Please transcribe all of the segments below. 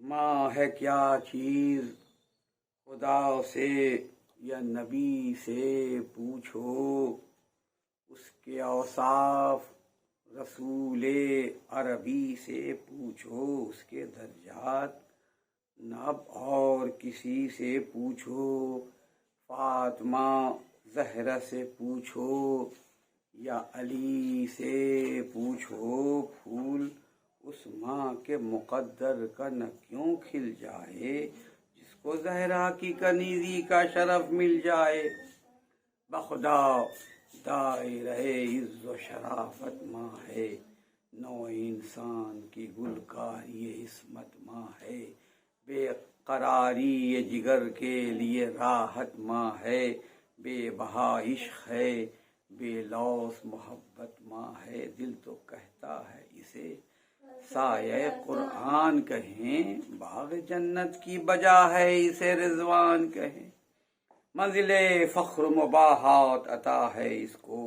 ماں ہے کیا چیز خدا سے یا نبی سے پوچھو، اس کے اوصاف رسول عربی سے پوچھو، اس کے درجات نب اور کسی سے پوچھو، فاطمہ زہرا سے پوچھو یا علی سے پوچھو، پھول اس ماں کے مقدر کا نہ کیوں کھل جائے جس کو زہرا کی کنیزی کا شرف مل جائے۔ بخدا دائرہ عز و شرافت ماں ہے، نو انسان کی گلکاری عصمت ماں ہے، بے قراری جگر کے لیے راحت ماں ہے، بے بہا عشق ہے، بے لوث محبت ماں ہے۔ دل تو کہتا ہے اسے سایہ قرآن کہیں، باغ جنت کی بجا ہے اسے رضوان کہیں، منزل فخر مباحات عطا ہے اس کو،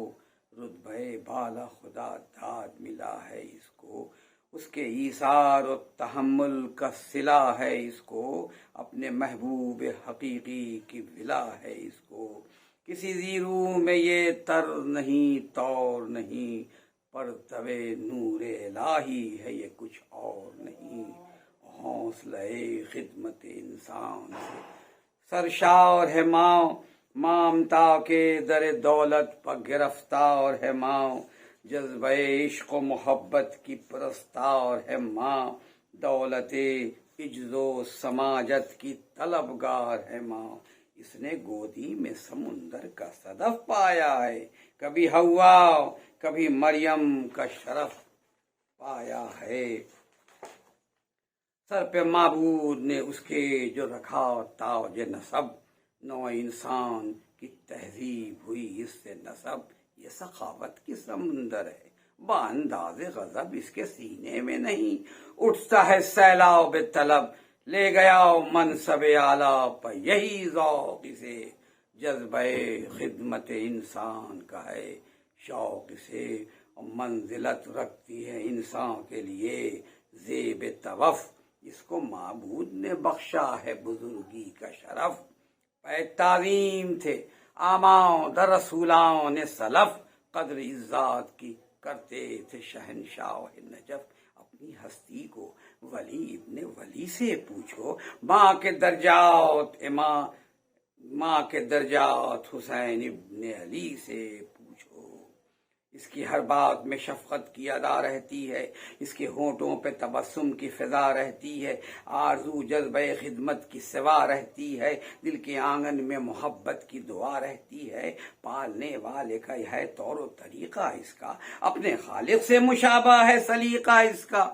رتبہ بالا خدا داد ملا ہے اس کو، اس کے ایثار و تحمل کا صلہ ہے اس کو، اپنے محبوب حقیقی کی ولا ہے اس کو، کسی زیرو میں یہ تر نہیں طور نہیں، پرتو نور الہی ہے یہ کچھ اور نہیں، حوصلہ خدمت انسان سے سرشار ہے ماں، مامتا کے در دولت پر گرفتار ہے ماں، جذبہ عشق و محبت کی پرستار ہے ماں، دولت عجز و سماجت کی طلبگار ہے ماں، اس نے گودی میں سمندر کا صدف پایا ہے، کبھی حوا کبھی مریم کا شرف پایا ہے، سر پہ معبود نے اس کے جو رکھا تاج نسب، نو انسان کی تہذیب ہوئی اس سے نسب، یہ سخاوت کی سمندر ہے، بانداز غضب اس کے سینے میں نہیں، اٹھتا ہے سیلاب طلب، لے گیا منصب اعلیٰ پر یہی ذوق اسے، جذبہ خدمت انسان کا ہے شوق سے، منزلت رکھتی ہے انسان کے لیے زیب طوف، اس کو معبود نے بخشا ہے بزرگی کا شرف، پہ تعظیم تھے آماں در رسولان نے سلف، قدر عزت کی کرتے تھے شہنشاہ نجف، اپنی ہستی کو ولی ابن ولی سے پوچھو، ماں کے درجات حسین ابن علی سے پوچھو، اس کی ہر بات میں شفقت کی ادا رہتی ہے، اس کے ہونٹوں پہ تبسم کی فضا رہتی ہے، آرزو جذبہ خدمت کی سوا رہتی ہے، دل کے آنگن میں محبت کی دعا رہتی ہے، پالنے والے کا یہ ہے طور و طریقہ اس کا، اپنے خالق سے مشابہ ہے سلیقہ اس کا،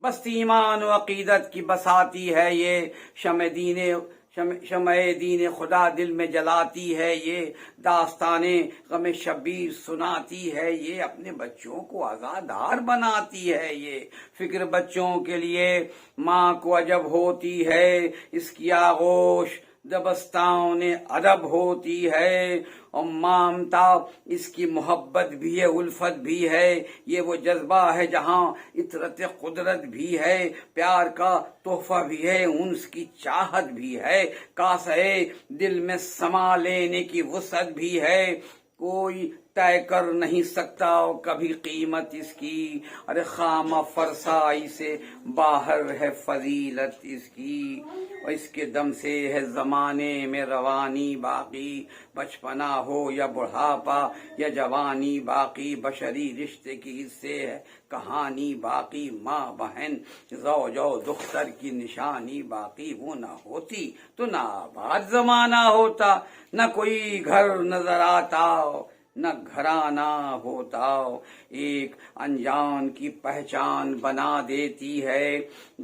بستی ایمان و عقیدت کی بساتی ہے یہ، شمع دین خدا دل میں جلاتی ہے یہ، داستان غم شبیر سناتی ہے یہ، اپنے بچوں کو آزادار بناتی ہے یہ، فکر بچوں کے لیے ماں کو عجب ہوتی ہے، اس کی آغوش دبستان ادب ہوتی ہے، اور مامتا اس کی محبت بھی ہے الفت بھی ہے، یہ وہ جذبہ ہے جہاں اطرت قدرت بھی ہے، پیار کا تحفہ بھی ہے انس کی چاہت بھی ہے، کاسہ دل میں سما لینے کی وسعت بھی ہے، کوئی طے کر نہیں سکتا کبھی قیمت اس کی، ارے خامہ فرسائی سے باہر ہے فضیلت اس کی، اور اس کے دم سے ہے زمانے میں روانی باقی، بچپنا ہو یا بڑھاپا یا جوانی باقی، بشری رشتے کی اس سے ہے کہانی باقی، ماں بہن زوج و دختر کی نشانی باقی، وہ نہ ہوتی تو نہ آباد زمانہ ہوتا، نہ کوئی گھر نظر آتا نہ گھرانہ ہوتا، ایک انجان کی پہچان بنا دیتی ہے،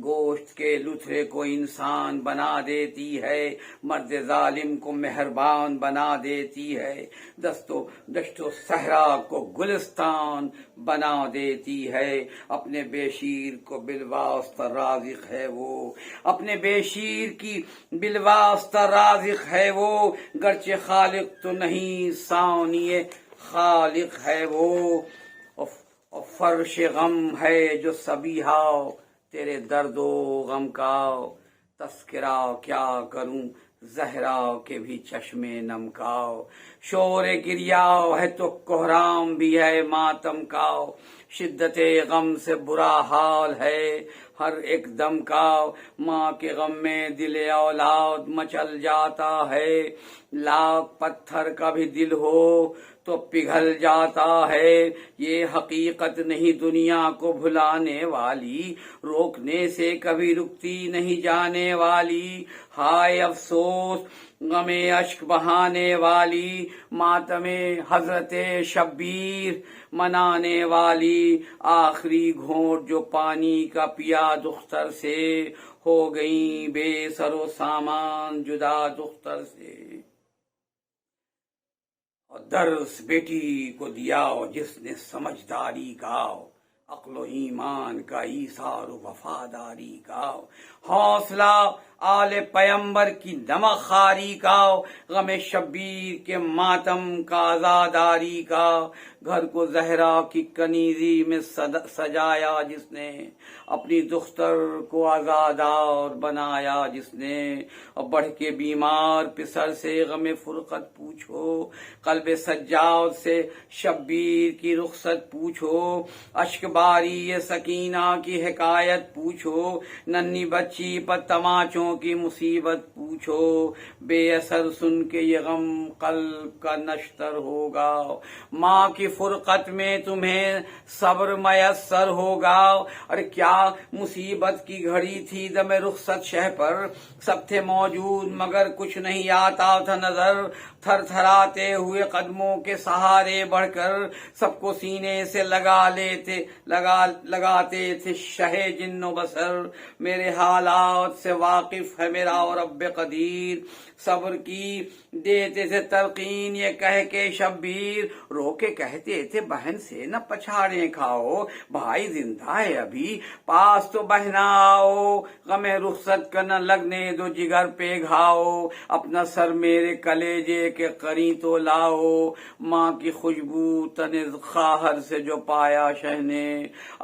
گوشت کے لتھڑے کو انسان بنا دیتی ہے، مرد ظالم کو مہربان بنا دیتی ہے، دشت و صحرا کو گلستان بنا دیتی ہے، اپنے بے شیر کو بالواسطہ رازق ہے وہ، اپنے بے شیر کی بالواسطہ رازق ہے وہ، گرچہ خالق تو نہیں ثانی خالق ہے وہ، اور فرش غم ہے جو سبیہا تیرے درد و غم کا تذکرہ کیا کروں، زہرا کے بھی چشمے نم کا شور گریا ہے تو کوہرام بھی ہے ماتم کا، شدت غم سے برا حال ہے ہر ایک دم کا، ماں کے غم میں دل اولاد مچل جاتا ہے، لاکھ پتھر کا بھی دل ہو تو پگھل جاتا ہے، یہ حقیقت نہیں دنیا کو بھلانے والی، روکنے سے کبھی رکتی نہیں جانے والی، ہائے افسوس غم اشک بہانے والی، ماتم حضرت شبیر منانے والی، آخری گھونٹ جو پانی کا پیا دختر سے، ہو گئی بے سر و سامان جدا دختر سے، اور درس بیٹی کو دیا جس نے سمجھداری کا، عقل و ایمان کا ایثار و وفاداری کا، حوصلہ آل پیمبر کی نمک خاری کا، غم شبیر کے ماتم کا عزاداری کا، گھر کو زہرا کی کنیزی میں سجایا جس نے، اپنی دختر کو عزادار بنایا جس نے، اور بڑھ کے بیمار پسر سے غم فرقت پوچھو، قلب سجاد سے شبیر کی رخصت پوچھو، اشک باری یہ سکینہ کی حکایت پوچھو، ننھی بچی پر تماچوں کی مصیبت پوچھو، بے اثر سن کے یہ غم قلب کا نشتر ہوگا، ماں کی فرقت میں تمہیں صبر میسر ہوگا، اور کیا مصیبت کی گھڑی تھی دم رخصت شہ پر، سب تھے موجود مگر کچھ نہیں آتا تھا نظر، تھر تھراتے ہوئے قدموں کے سہارے بڑھ کر سب کو سینے سے لگاتے تھے شہ جن و بصر، میرے حالات سے واقف ہے میرا اور رب قدیر، صبر کی دیتے تھے تلقین یہ کہہ کے شبیر، رو کے کہتے تھے بہن سے نہ پچھاڑیں کھاؤ، بھائی زندہ ہے ابھی پاس تو بہنا آؤ، غم رخصت کا نہ لگنے دو جگر پہ گھاؤ، اپنا سر میرے کلیجے کے قریب تو لاؤ، ماں کی خوشبو تن خواہر سے جو پایا شہ نے،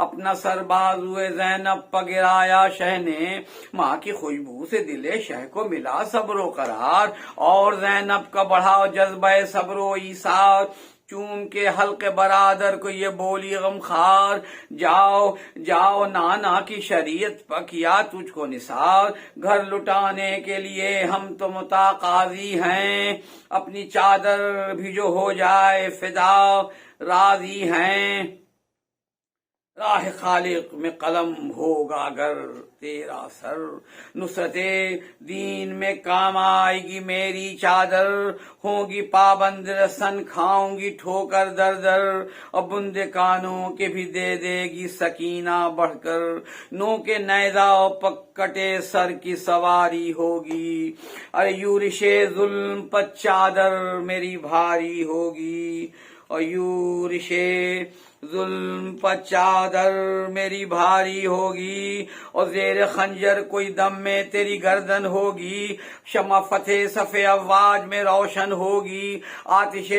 اپنا سر بازوئے زینب پہ گرایا شہ نے، ماں کی خوشبو سے دل شہ کو ملا صبر و قرار، اور زینب کا بڑھا جذبہ صبر و ایثار، چوم کے حلق برادر کو یہ بولی غم خار، جاؤ جاؤ نانا کی شریعت پر کیا تجھ کو نثار، گھر لٹانے کے لیے ہم تو متقاضی ہیں، اپنی چادر بھی جو ہو جائے فدا راضی ہیں، راہ خالق میں قلم ہوگا اگر تیرا سر، نصرت دین میں کام آئے گی میری چادر، ہوگی پابند رسن کھاؤں گی ٹھوکر در در، اور بندے کانوں کے بھی دے دے گی سکینہ بڑھ کر، نو کے نیزہ پکٹے سر کی سواری ہوگی، ارے یورش ظلم پر چادر میری بھاری ہوگی، اور یورش ظلم پر چادر میری بھاری ہوگی، اور زیر خنجر کوئی دم میں تیری گردن ہوگی، شمع فتح صف افواج میں روشن ہوگی، آتش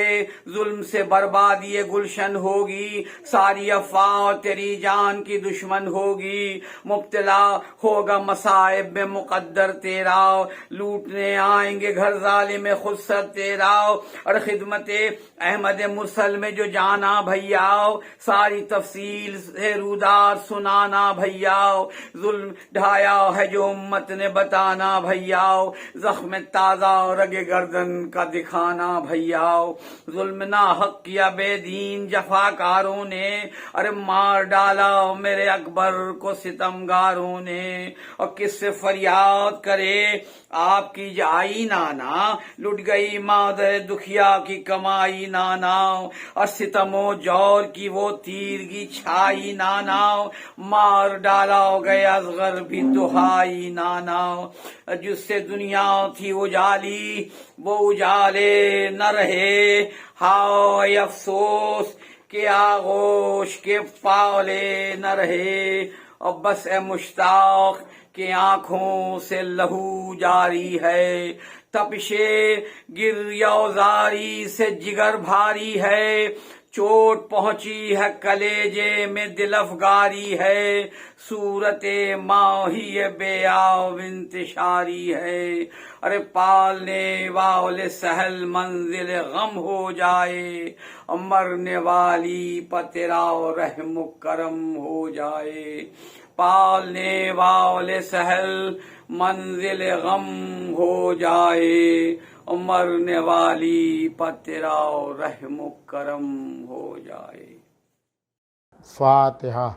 ظلم سے بربادی گلشن ہوگی، ساری افواج تیری جان کی دشمن ہوگی، مبتلا ہوگا مصائب میں مقدر تیرا، لوٹنے آئیں گے گھر ظالم خود سر تیرا، اور خدمت احمد مرسل میں جو جانا بھیا، ساری تفصیل سے رودار سنانا بھیا، ظلم ڈھایا ہے جو امت نے بتانا بھیا، زخم تازہ رگ گردن کا دکھانا بھیا، ظلم نہ حق کیا بے دین جفاکاروں نے، ارے مار ڈالا میرے اکبر کو ستمگاروں نے، اور کس سے فریاد کرے آپ کی جائی نانا، لٹ گئی مادر دکھیا کی کمائی نانا، اور ستم و جور کی وہ تیرگی چھائی نانا، مار ڈالا گیا اصغر بھی دہائی نانا، جس سے دنیا تھی اجالی وہ اجالے نہ رہے، ہائے افسوس کہ آغوش کے پالے نہ رہے، اور بس اے مشتاق کہ آنکھوں سے لہو جاری ہے، تپش گریہ زاری سے جگر بھاری ہے، چوٹ پہنچی ہے کلیجے میں دل افگاری ہے، صورت ماہی بیاو انتشاری ہے، ارے پالنے والے سہل منزل غم ہو جائے، مرنے والی پر تیرا رحم و کرم ہو جائے، پالنے والے سہل منزل غم ہو جائے، مرنے والی پر تیرا رحم و کرم ہو جائے۔ فاتحہ۔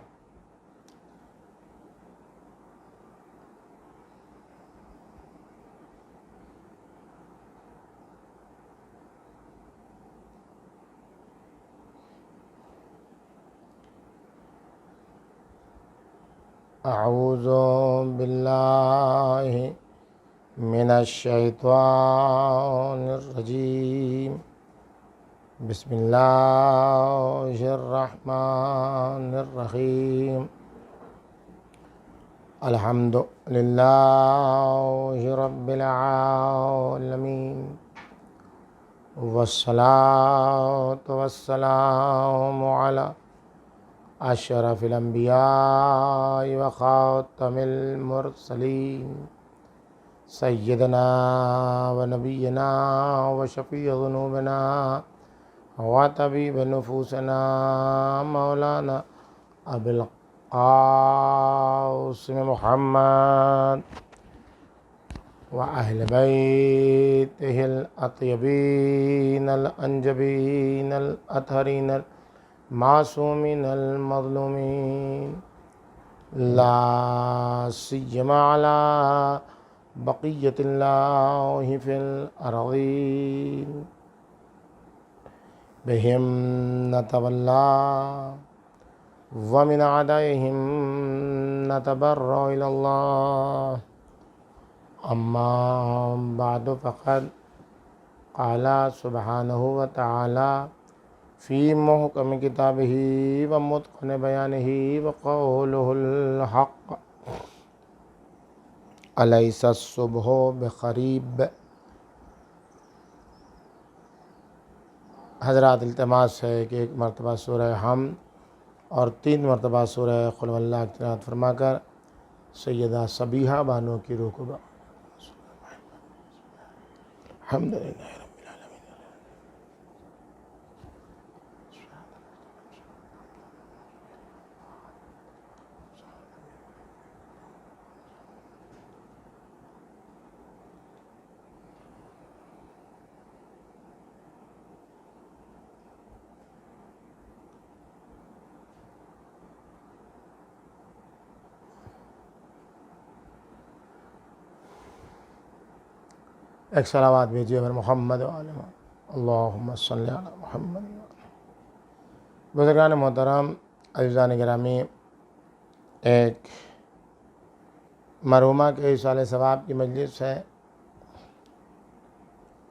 اعوذ باللہ من الشیطان الرجیم، بسم اللہ الرحمن الرحیم، الحمد للہ رب العالمین، والصلاة والسلام علی اشرف الانبیاء وخاتم المرسلین، سیدنا و نبینا و شفیع ذنوبنا و طبیب نفوسنا مولانا ابی القاسم محمد و اہل بیتہ الاطیبین الانجبین الاطہرین المعصومین المظلومین، لا سیما علی بقیت اللہ فی الارضین، بہم نتولا ومن اعدائہم نتبرأ الی اللہ، اما بعد فقد قال سبحانہ وتعالی فی محکم کتابہ ومتقن بیانہ وقولہ الحق، الیس الصبح بقریب۔ حضرات التماس ہے کہ ایک مرتبہ سورہ حمد اور 3 مرتبہ سورہ قل هو اللہ کی تلاوت فرما کر سیدہ صبیحہ بانو کی روح کو الحمدللہ رب العالمین۔ ایک صلوات بھیجیے بر محمد وعلی محمد، اللہم صلی علی محمد۔ بزرگان محترم، عزیزان گرامی، ایک مرحومہ کے ایصال ثواب کی مجلس ہے،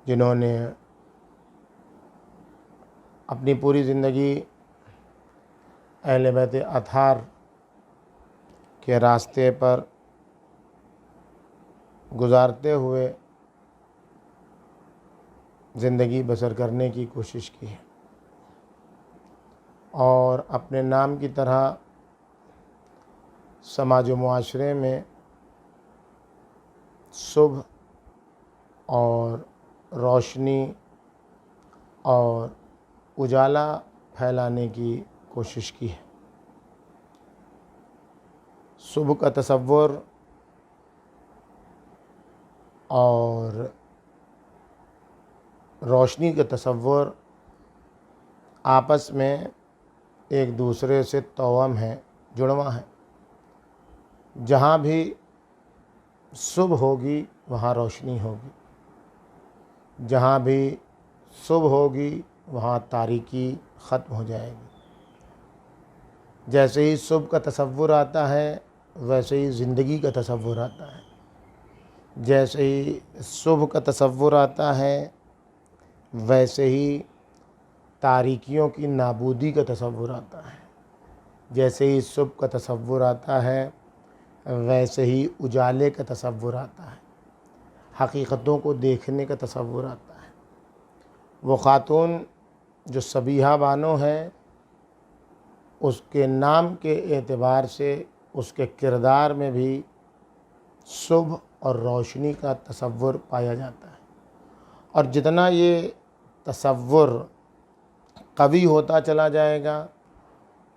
جنہوں نے اپنی پوری زندگی اہل بیت اطہار کے راستے پر گزارتے ہوئے زندگی بسر کرنے کی کوشش کی ہے، اور اپنے نام کی طرح سماج و معاشرے میں صبح اور روشنی اور اجالا پھیلانے کی کوشش کی ہے۔ صبح کا تصور اور روشنی کا تصور آپس میں ایک دوسرے سے توأم ہے، جڑواں ہے۔ جہاں بھی صبح ہوگی وہاں روشنی ہوگی، جہاں بھی صبح ہوگی وہاں تاریکی ختم ہو جائے گی۔ جیسے ہی صبح کا تصور آتا ہے ویسے ہی زندگی کا تصور آتا ہے، جیسے ہی صبح کا تصور آتا ہے ویسے ہی تاریکیوں کی نابودی کا تصور آتا ہے، جیسے ہی صبح کا تصور آتا ہے ویسے ہی اجالے کا تصور آتا ہے، حقیقتوں کو دیکھنے کا تصور آتا ہے۔ وہ خاتون جو صبیحہ بانو ہے اس کے نام کے اعتبار سے اس کے کردار میں بھی صبح اور روشنی کا تصور پایا جاتا ہے، اور جتنا یہ تصور قوی ہوتا چلا جائے گا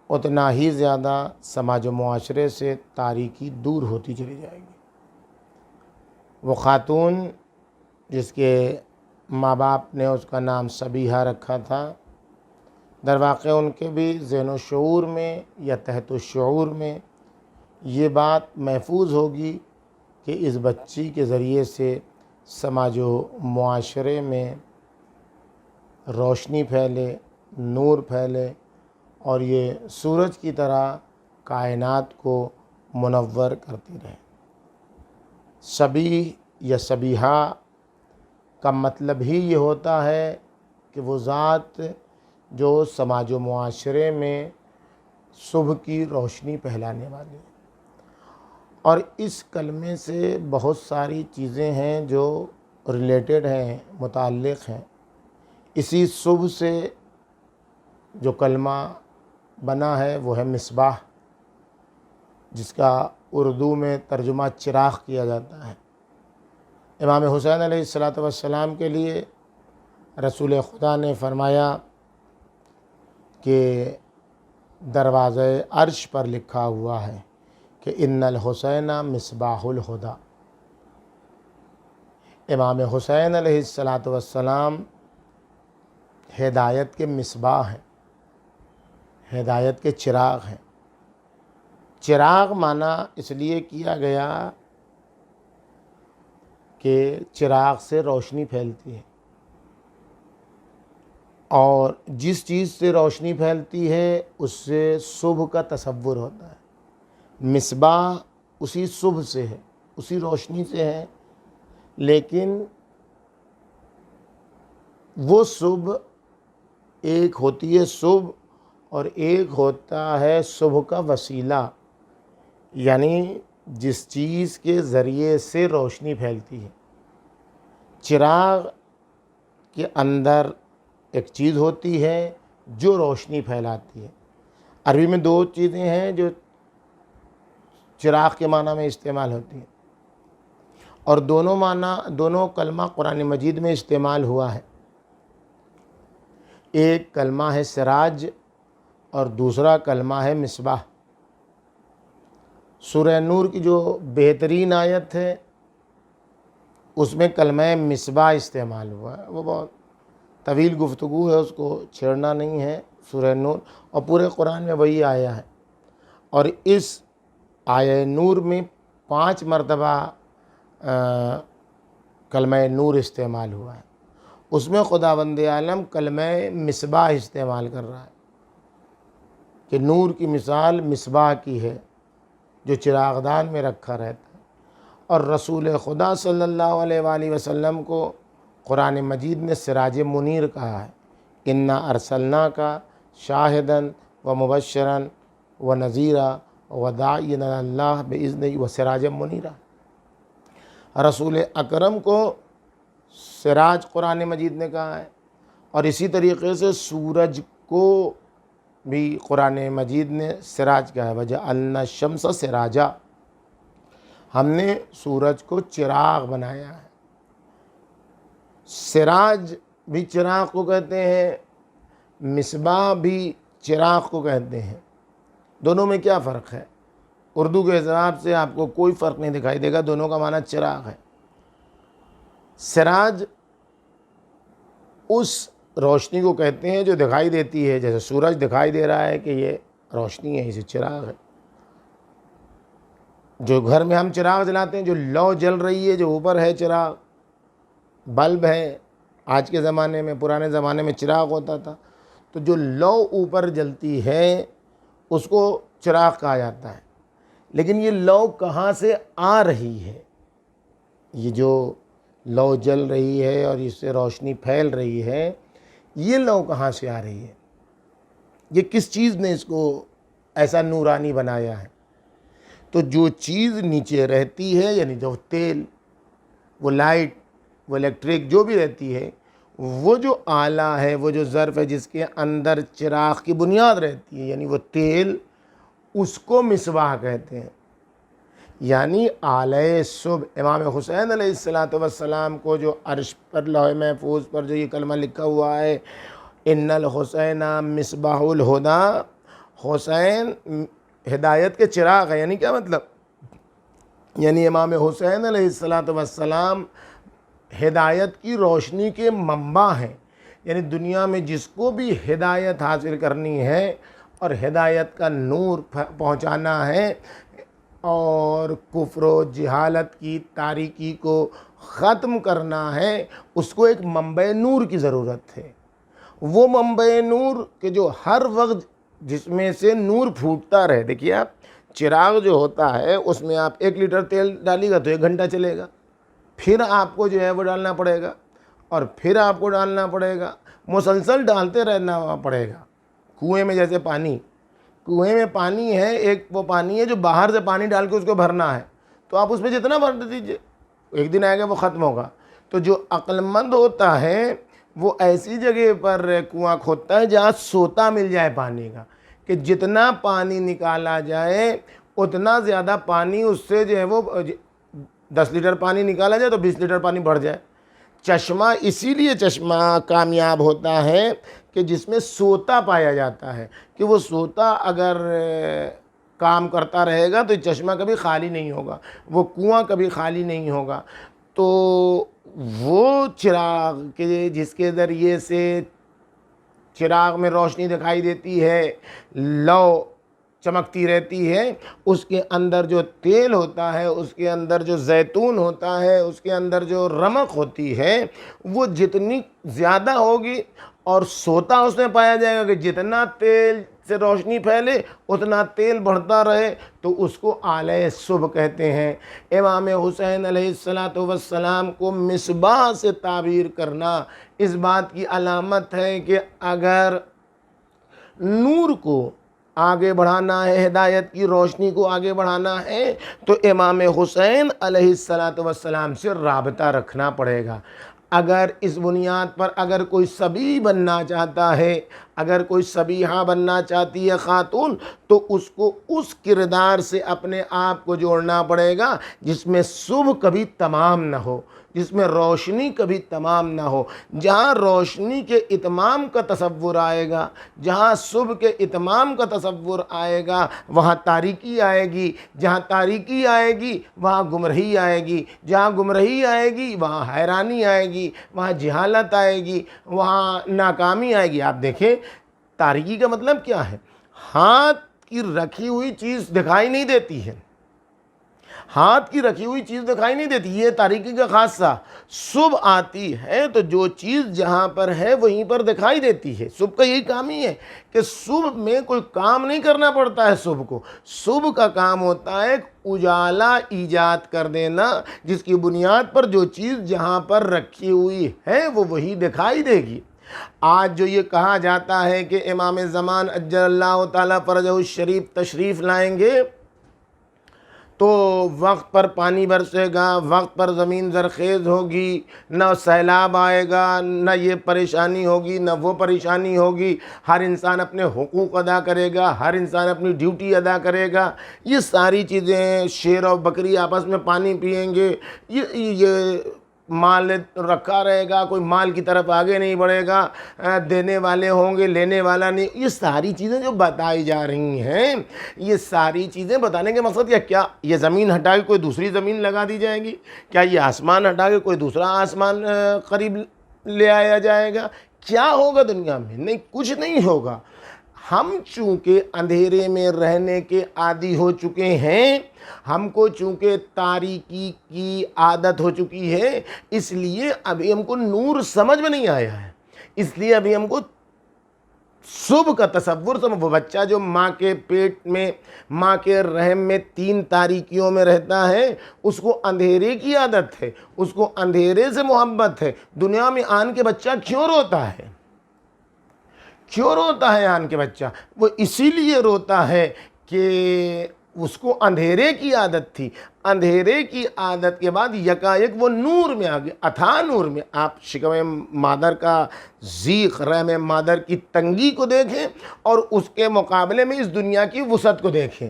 اتنا ہی زیادہ سماج و معاشرے سے تاریکی دور ہوتی چلی جائے گی۔ وہ خاتون جس کے ماں باپ نے اس کا نام صبیحہ رکھا تھا، در واقع ان کے بھی ذہن و شعور میں یا تحت الشعور میں یہ بات محفوظ ہوگی کہ اس بچی کے ذریعے سے سماج و معاشرے میں روشنی پھیلے، نور پھیلے، اور یہ سورج کی طرح کائنات کو منور کرتی رہے۔ صبیح یا صبیحہ کا مطلب ہی یہ ہوتا ہے کہ وہ ذات جو سماج و معاشرے میں صبح کی روشنی پھیلانے والی ہے۔ اور اس کلمے سے بہت ساری چیزیں ہیں جو ریلیٹڈ ہیں، متعلق ہیں۔ اسی صبح سے جو کلمہ بنا ہے وہ ہے مصباح، جس کا اردو میں ترجمہ چراغ کیا جاتا ہے۔ امام حسین علیہ السلام کے لیے رسول خدا نے فرمایا کہ دروازہ عرش پر لکھا ہوا ہے کہ ان الحسین مصباح الہدی۔ امام حسین علیہ السلام ہدایت کے مصباح ہیں، ہدایت کے چراغ ہیں۔ چراغ معنی اس لیے کیا گیا کہ چراغ سے روشنی پھیلتی ہے، اور جس چیز سے روشنی پھیلتی ہے اس سے صبح کا تصور ہوتا ہے۔ مصباح اسی صبح سے ہے، اسی روشنی سے ہے، لیکن وہ صبح ایک ہوتی ہے صبح، اور ایک ہوتا ہے صبح کا وسیلہ، یعنی جس چیز کے ذریعے سے روشنی پھیلتی ہے۔ چراغ کے اندر ایک چیز ہوتی ہے جو روشنی پھیلاتی ہے۔ عربی میں دو چیزیں ہیں جو چراغ کے معنی میں استعمال ہوتی ہیں، اور دونوں کلمہ قرآن مجید میں استعمال ہوا ہے۔ ایک کلمہ ہے سراج اور دوسرا کلمہ ہے مصباح۔ سورہ نور کی جو بہترین آیت ہے اس میں کلمہ مصباح استعمال ہوا ہے۔ وہ بہت طویل گفتگو ہے، اس کو چھیڑنا نہیں ہے۔ سورہ نور اور پورے قرآن میں وہی آیا ہے، اور اس آیہ نور میں 5 مرتبہ کلمہ نور استعمال ہوا ہے۔ اس میں خداوند عالم کلمہ مصباح استعمال کر رہا ہے کہ نور کی مثال مصباح کی ہے جو چراغدان میں رکھا رہتا ہے۔ اور رسول خدا صلی اللہ علیہ وآلہ وسلم کو قرآن مجید نے سراج منیر کہا ہے۔ انا ارسلناک شاہدا و مبشرا و نذیرا و داعیا الی اللہ باذنہ و سراجا منیرا۔ رسول اکرم کو سراج قرآن مجید نے کہا ہے، اور اسی طریقے سے سورج کو بھی قرآن مجید نے سراج کہا ہے۔ وجعلنا الشمس سراجا، ہم نے سورج کو چراغ بنایا ہے۔ سراج بھی چراغ کو کہتے ہیں، مصباح بھی چراغ کو کہتے ہیں۔ دونوں میں کیا فرق ہے؟ اردو کے حساب سے آپ کو کوئی فرق نہیں دکھائی دے گا، دونوں کا معنی چراغ ہے۔ سراج اس روشنی کو کہتے ہیں جو دکھائی دیتی ہے، جیسے سورج دکھائی دے رہا ہے کہ یہ روشنی ہے، اسے چراغ ہے۔ جو گھر میں ہم چراغ جلاتے ہیں، جو لو جل رہی ہے، جو اوپر ہے چراغ، بلب ہے۔ آج کے زمانے میں، پرانے زمانے میں چراغ ہوتا تھا، تو جو لو اوپر جلتی ہے اس کو چراغ کہا جاتا ہے۔ لیکن یہ لو کہاں سے آ رہی ہے؟ یہ جو لو جل رہی ہے اور اس سے روشنی پھیل رہی ہے، یہ لو کہاں سے آ رہی ہے؟ یہ کس چیز نے اس کو ایسا نورانی بنایا ہے؟ تو جو چیز نیچے رہتی ہے، یعنی جو تیل، وہ لائٹ، وہ الیکٹرک جو بھی رہتی ہے، وہ جو آلہ ہے، وہ جو ظرف ہے جس کے اندر چراغ کی بنیاد رہتی ہے، یعنی وہ تیل، اس کو مصباح کہتے ہیں۔ یعنی آلہ صبح امام حسین علیہ السلام کو جو عرش پر لوح محفوظ پر جو یہ کلمہ لکھا ہوا ہے، ان الحسین مصباح الہدیٰ، حسین ہدایت کے چراغ ہے، یعنی کیا مطلب؟ یعنی امام حسین علیہ السلام ہدایت کی روشنی کے منبع ہیں۔ یعنی دنیا میں جس کو بھی ہدایت حاصل کرنی ہے اور ہدایت کا نور پہنچانا ہے اور کفر و جہالت کی تاریکی کو ختم کرنا ہے، اس کو ایک منبع نور کی ضرورت ہے۔ وہ منبع نور کہ جو ہر وقت جس میں سے نور پھوٹتا رہے۔ دیکھیے آپ، چراغ جو ہوتا ہے اس میں آپ 1 لیٹر تیل ڈالیے گا تو 1 گھنٹہ چلے گا، پھر آپ کو جو ہے وہ ڈالنا پڑے گا اور پھر آپ کو ڈالنا پڑے گا، مسلسل ڈالتے رہنا پڑے گا۔ کنویں میں جیسے پانی، کنویں میں پانی ہے، ایک وہ پانی ہے جو باہر سے پانی ڈال کے اس کو بھرنا ہے، تو آپ اس میں جتنا بھر دیجیے، ایک دن آئے گا وہ ختم ہوگا۔ تو جو عقل مند ہوتا ہے وہ ایسی جگہ پر کنواں کھودتا ہے جہاں سوتا مل جائے پانی کا، کہ جتنا پانی نکالا جائے اتنا زیادہ پانی اس سے جو ہے وہ 10 لیٹر پانی نکالا جائے تو 20 لیٹر پانی بڑھ جائے۔ چشمہ اسی لیے چشمہ کامیاب ہوتا ہے کہ جس میں سوتا پایا جاتا ہے، کہ وہ سوتا اگر کام کرتا رہے گا تو چشمہ کبھی خالی نہیں ہوگا، وہ کنواں کبھی خالی نہیں ہوگا۔ تو وہ چراغ کے جس کے ذریعے سے چراغ میں روشنی دکھائی دیتی ہے، لو چمکتی رہتی ہے، اس کے اندر جو تیل ہوتا ہے، اس کے اندر جو زیتون ہوتا ہے، اس کے اندر جو رمق ہوتی ہے، وہ جتنی زیادہ ہوگی اور سوتا اس میں پایا جائے گا کہ جتنا تیل سے روشنی پھیلے اتنا تیل بڑھتا رہے، تو اس کو آلہ صبح کہتے ہیں۔ امام حسین علیہ السلام کو مصباح سے تعبیر کرنا اس بات کی علامت ہے کہ اگر نور کو آگے بڑھانا ہے، ہدایت کی روشنی کو آگے بڑھانا ہے، تو امام حسین علیہ السلام سے رابطہ رکھنا پڑے گا۔ اگر اس بنیاد پر اگر کوئی صبی بننا چاہتا ہے، اگر کوئی صبیحہ بننا چاہتی ہے خاتون، تو اس کو اس کردار سے اپنے آپ کو جوڑنا پڑے گا جس میں صبح کبھی تمام نہ ہو، جس میں روشنی کبھی تمام نہ ہو۔ جہاں روشنی کے اتمام کا تصور آئے گا، جہاں صبح کے اتمام کا تصور آئے گا، وہاں تاریکی آئے گی، جہاں تاریکی آئے گی وہاں گمراہی آئے گی، جہاں گمراہی آئے گی وہاں حیرانی آئے گی، وہاں جہالت آئے گی، وہاں ناکامی آئے گی۔ آپ دیکھیں تاریکی کا مطلب کیا ہے؟ ہاتھ کی رکھی ہوئی چیز دکھائی نہیں دیتی ہے، ہاتھ کی رکھی ہوئی چیز دکھائی نہیں دیتی، یہ تاریکی کا خاصہ۔ صبح آتی ہے تو جو چیز جہاں پر ہے وہیں پر دکھائی دیتی ہے۔ صبح کا یہی کام ہی ہے کہ صبح میں کوئی کام نہیں کرنا پڑتا ہے، صبح کو صبح کا کام ہوتا ہے اجالا ایجاد کر دینا، جس کی بنیاد پر جو چیز جہاں پر رکھی ہوئی ہے وہ وہی دکھائی دے گی۔ آج جو یہ کہا جاتا ہے کہ امام زمان عجل اللہ تعالیٰ فرجہ الشریف تشریف لائیں گے تو وقت پر پانی برسے گا، وقت پر زمین زرخیز ہوگی، نہ سیلاب آئے گا، نہ یہ پریشانی ہوگی، نہ وہ پریشانی ہوگی، ہر انسان اپنے حقوق ادا کرے گا، ہر انسان اپنی ڈیوٹی ادا کرے گا۔ یہ ساری چیزیں، شیر اور بکری آپس میں پانی پئیں گے، یہ مال رکھا رہے گا، کوئی مال کی طرف آگے نہیں بڑھے گا، دینے والے ہوں گے، لینے والا نہیں۔ یہ ساری چیزیں جو بتائی جا رہی ہیں، یہ ساری چیزیں بتانے کے مقصد کیا یہ زمین ہٹا کے کوئی دوسری زمین لگا دی جائے گی؟ کیا یہ آسمان ہٹا کے کوئی دوسرا آسمان قریب لے آیا جائے گا؟ کیا ہوگا دنیا میں؟ نہیں، کچھ نہیں ہوگا۔ ہم چونکہ اندھیرے میں رہنے کے عادی ہو چکے ہیں، ہم کو چونکہ تاریکی کی عادت ہو چکی ہے، اس لیے ابھی ہم کو نور سمجھ میں نہیں آیا ہے، اس لیے ابھی ہم کو صبح کا تصور وہ بچہ جو ماں کے پیٹ میں، ماں کے رحم میں 3 تاریکیوں میں رہتا ہے، اس کو اندھیرے کی عادت ہے، اس کو اندھیرے سے محبت ہے۔ دنیا میں آن کے بچہ کیوں روتا ہے؟ کیوں روتا ہے آن کے بچہ؟ وہ اسی لیے روتا ہے کہ اس کو اندھیرے کی عادت تھی، اندھیرے کی عادت کے بعد یکایک وہ نور میں آ گیا، اتھا نور میں۔ آپ شکم مادر کا ضیق، رحم مادر کی تنگی کو دیکھیں اور اس کے مقابلے میں اس دنیا کی وسعت کو دیکھیں،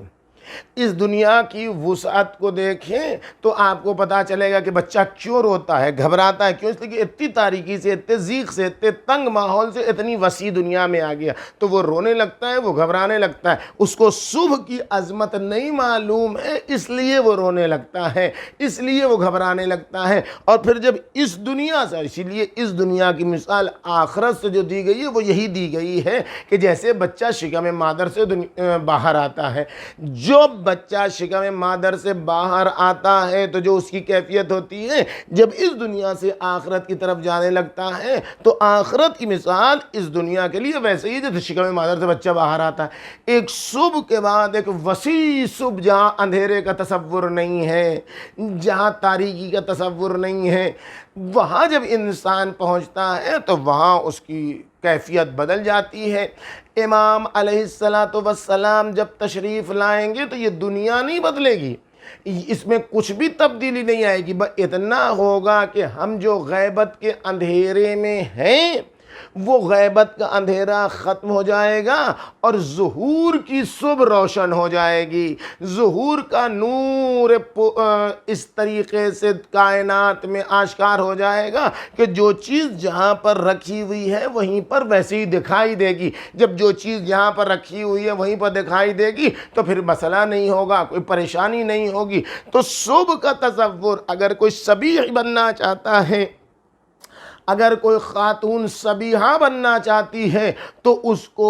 اس دنیا کی وسعت کو دیکھیں تو آپ کو پتہ چلے گا کہ بچہ کیوں روتا ہے، گھبراتا ہے، کیوں؟ اس لیے کہ اتنی تاریکی سے، اتنے ضیق سے، اتنے تنگ ماحول سے اتنی وسیع دنیا میں آ گیا تو وہ رونے لگتا ہے، وہ گھبرانے لگتا ہے۔ اس کو صبح کی عظمت نہیں معلوم ہے، اس لیے وہ رونے لگتا ہے، اس لیے وہ گھبرانے لگتا ہے۔ اور پھر جب اس دنیا سے، اسی لیے اس دنیا کی مثال آخرت سے جو دی گئی ہے وہ یہی دی گئی ہے کہ جیسے بچہ شکم مادر سے باہر آتا ہے، جو بچہ شکم مادر سے باہر آتا ہے تو جو اس کی کیفیت ہوتی ہے، جب اس دنیا سے آخرت کی طرف جانے لگتا ہے تو آخرت کی مثال اس دنیا کے لیے ویسے ہی جیسے شکم مادر سے بچہ باہر آتا ہے۔ ایک صبح کے بعد ایک وسیع صبح، جہاں اندھیرے کا تصور نہیں ہے، جہاں تاریکی کا تصور نہیں ہے، وہاں جب انسان پہنچتا ہے تو وہاں اس کی کیفیت بدل جاتی ہے۔ امام علیہ السلام جب تشریف لائیں گے تو یہ دنیا نہیں بدلے گی، اس میں کچھ بھی تبدیلی نہیں آئے گی، بس اتنا ہوگا کہ ہم جو غیبت کے اندھیرے میں ہیں وہ غیبت کا اندھیرا ختم ہو جائے گا اور ظہور کی صبح روشن ہو جائے گی۔ ظہور کا نور اس طریقے سے کائنات میں آشکار ہو جائے گا کہ جو چیز جہاں پر رکھی ہوئی ہے وہیں پر ویسے ہی دکھائی دے گی۔ جب جو چیز جہاں پر رکھی ہوئی ہے وہیں پر دکھائی دے گی تو پھر مسئلہ نہیں ہوگا، کوئی پریشانی نہیں ہوگی۔ تو صبح کا تصور، اگر کوئی صبیح بننا چاہتا ہے، اگر کوئی خاتون صبیحہ بننا چاہتی ہے تو اس کو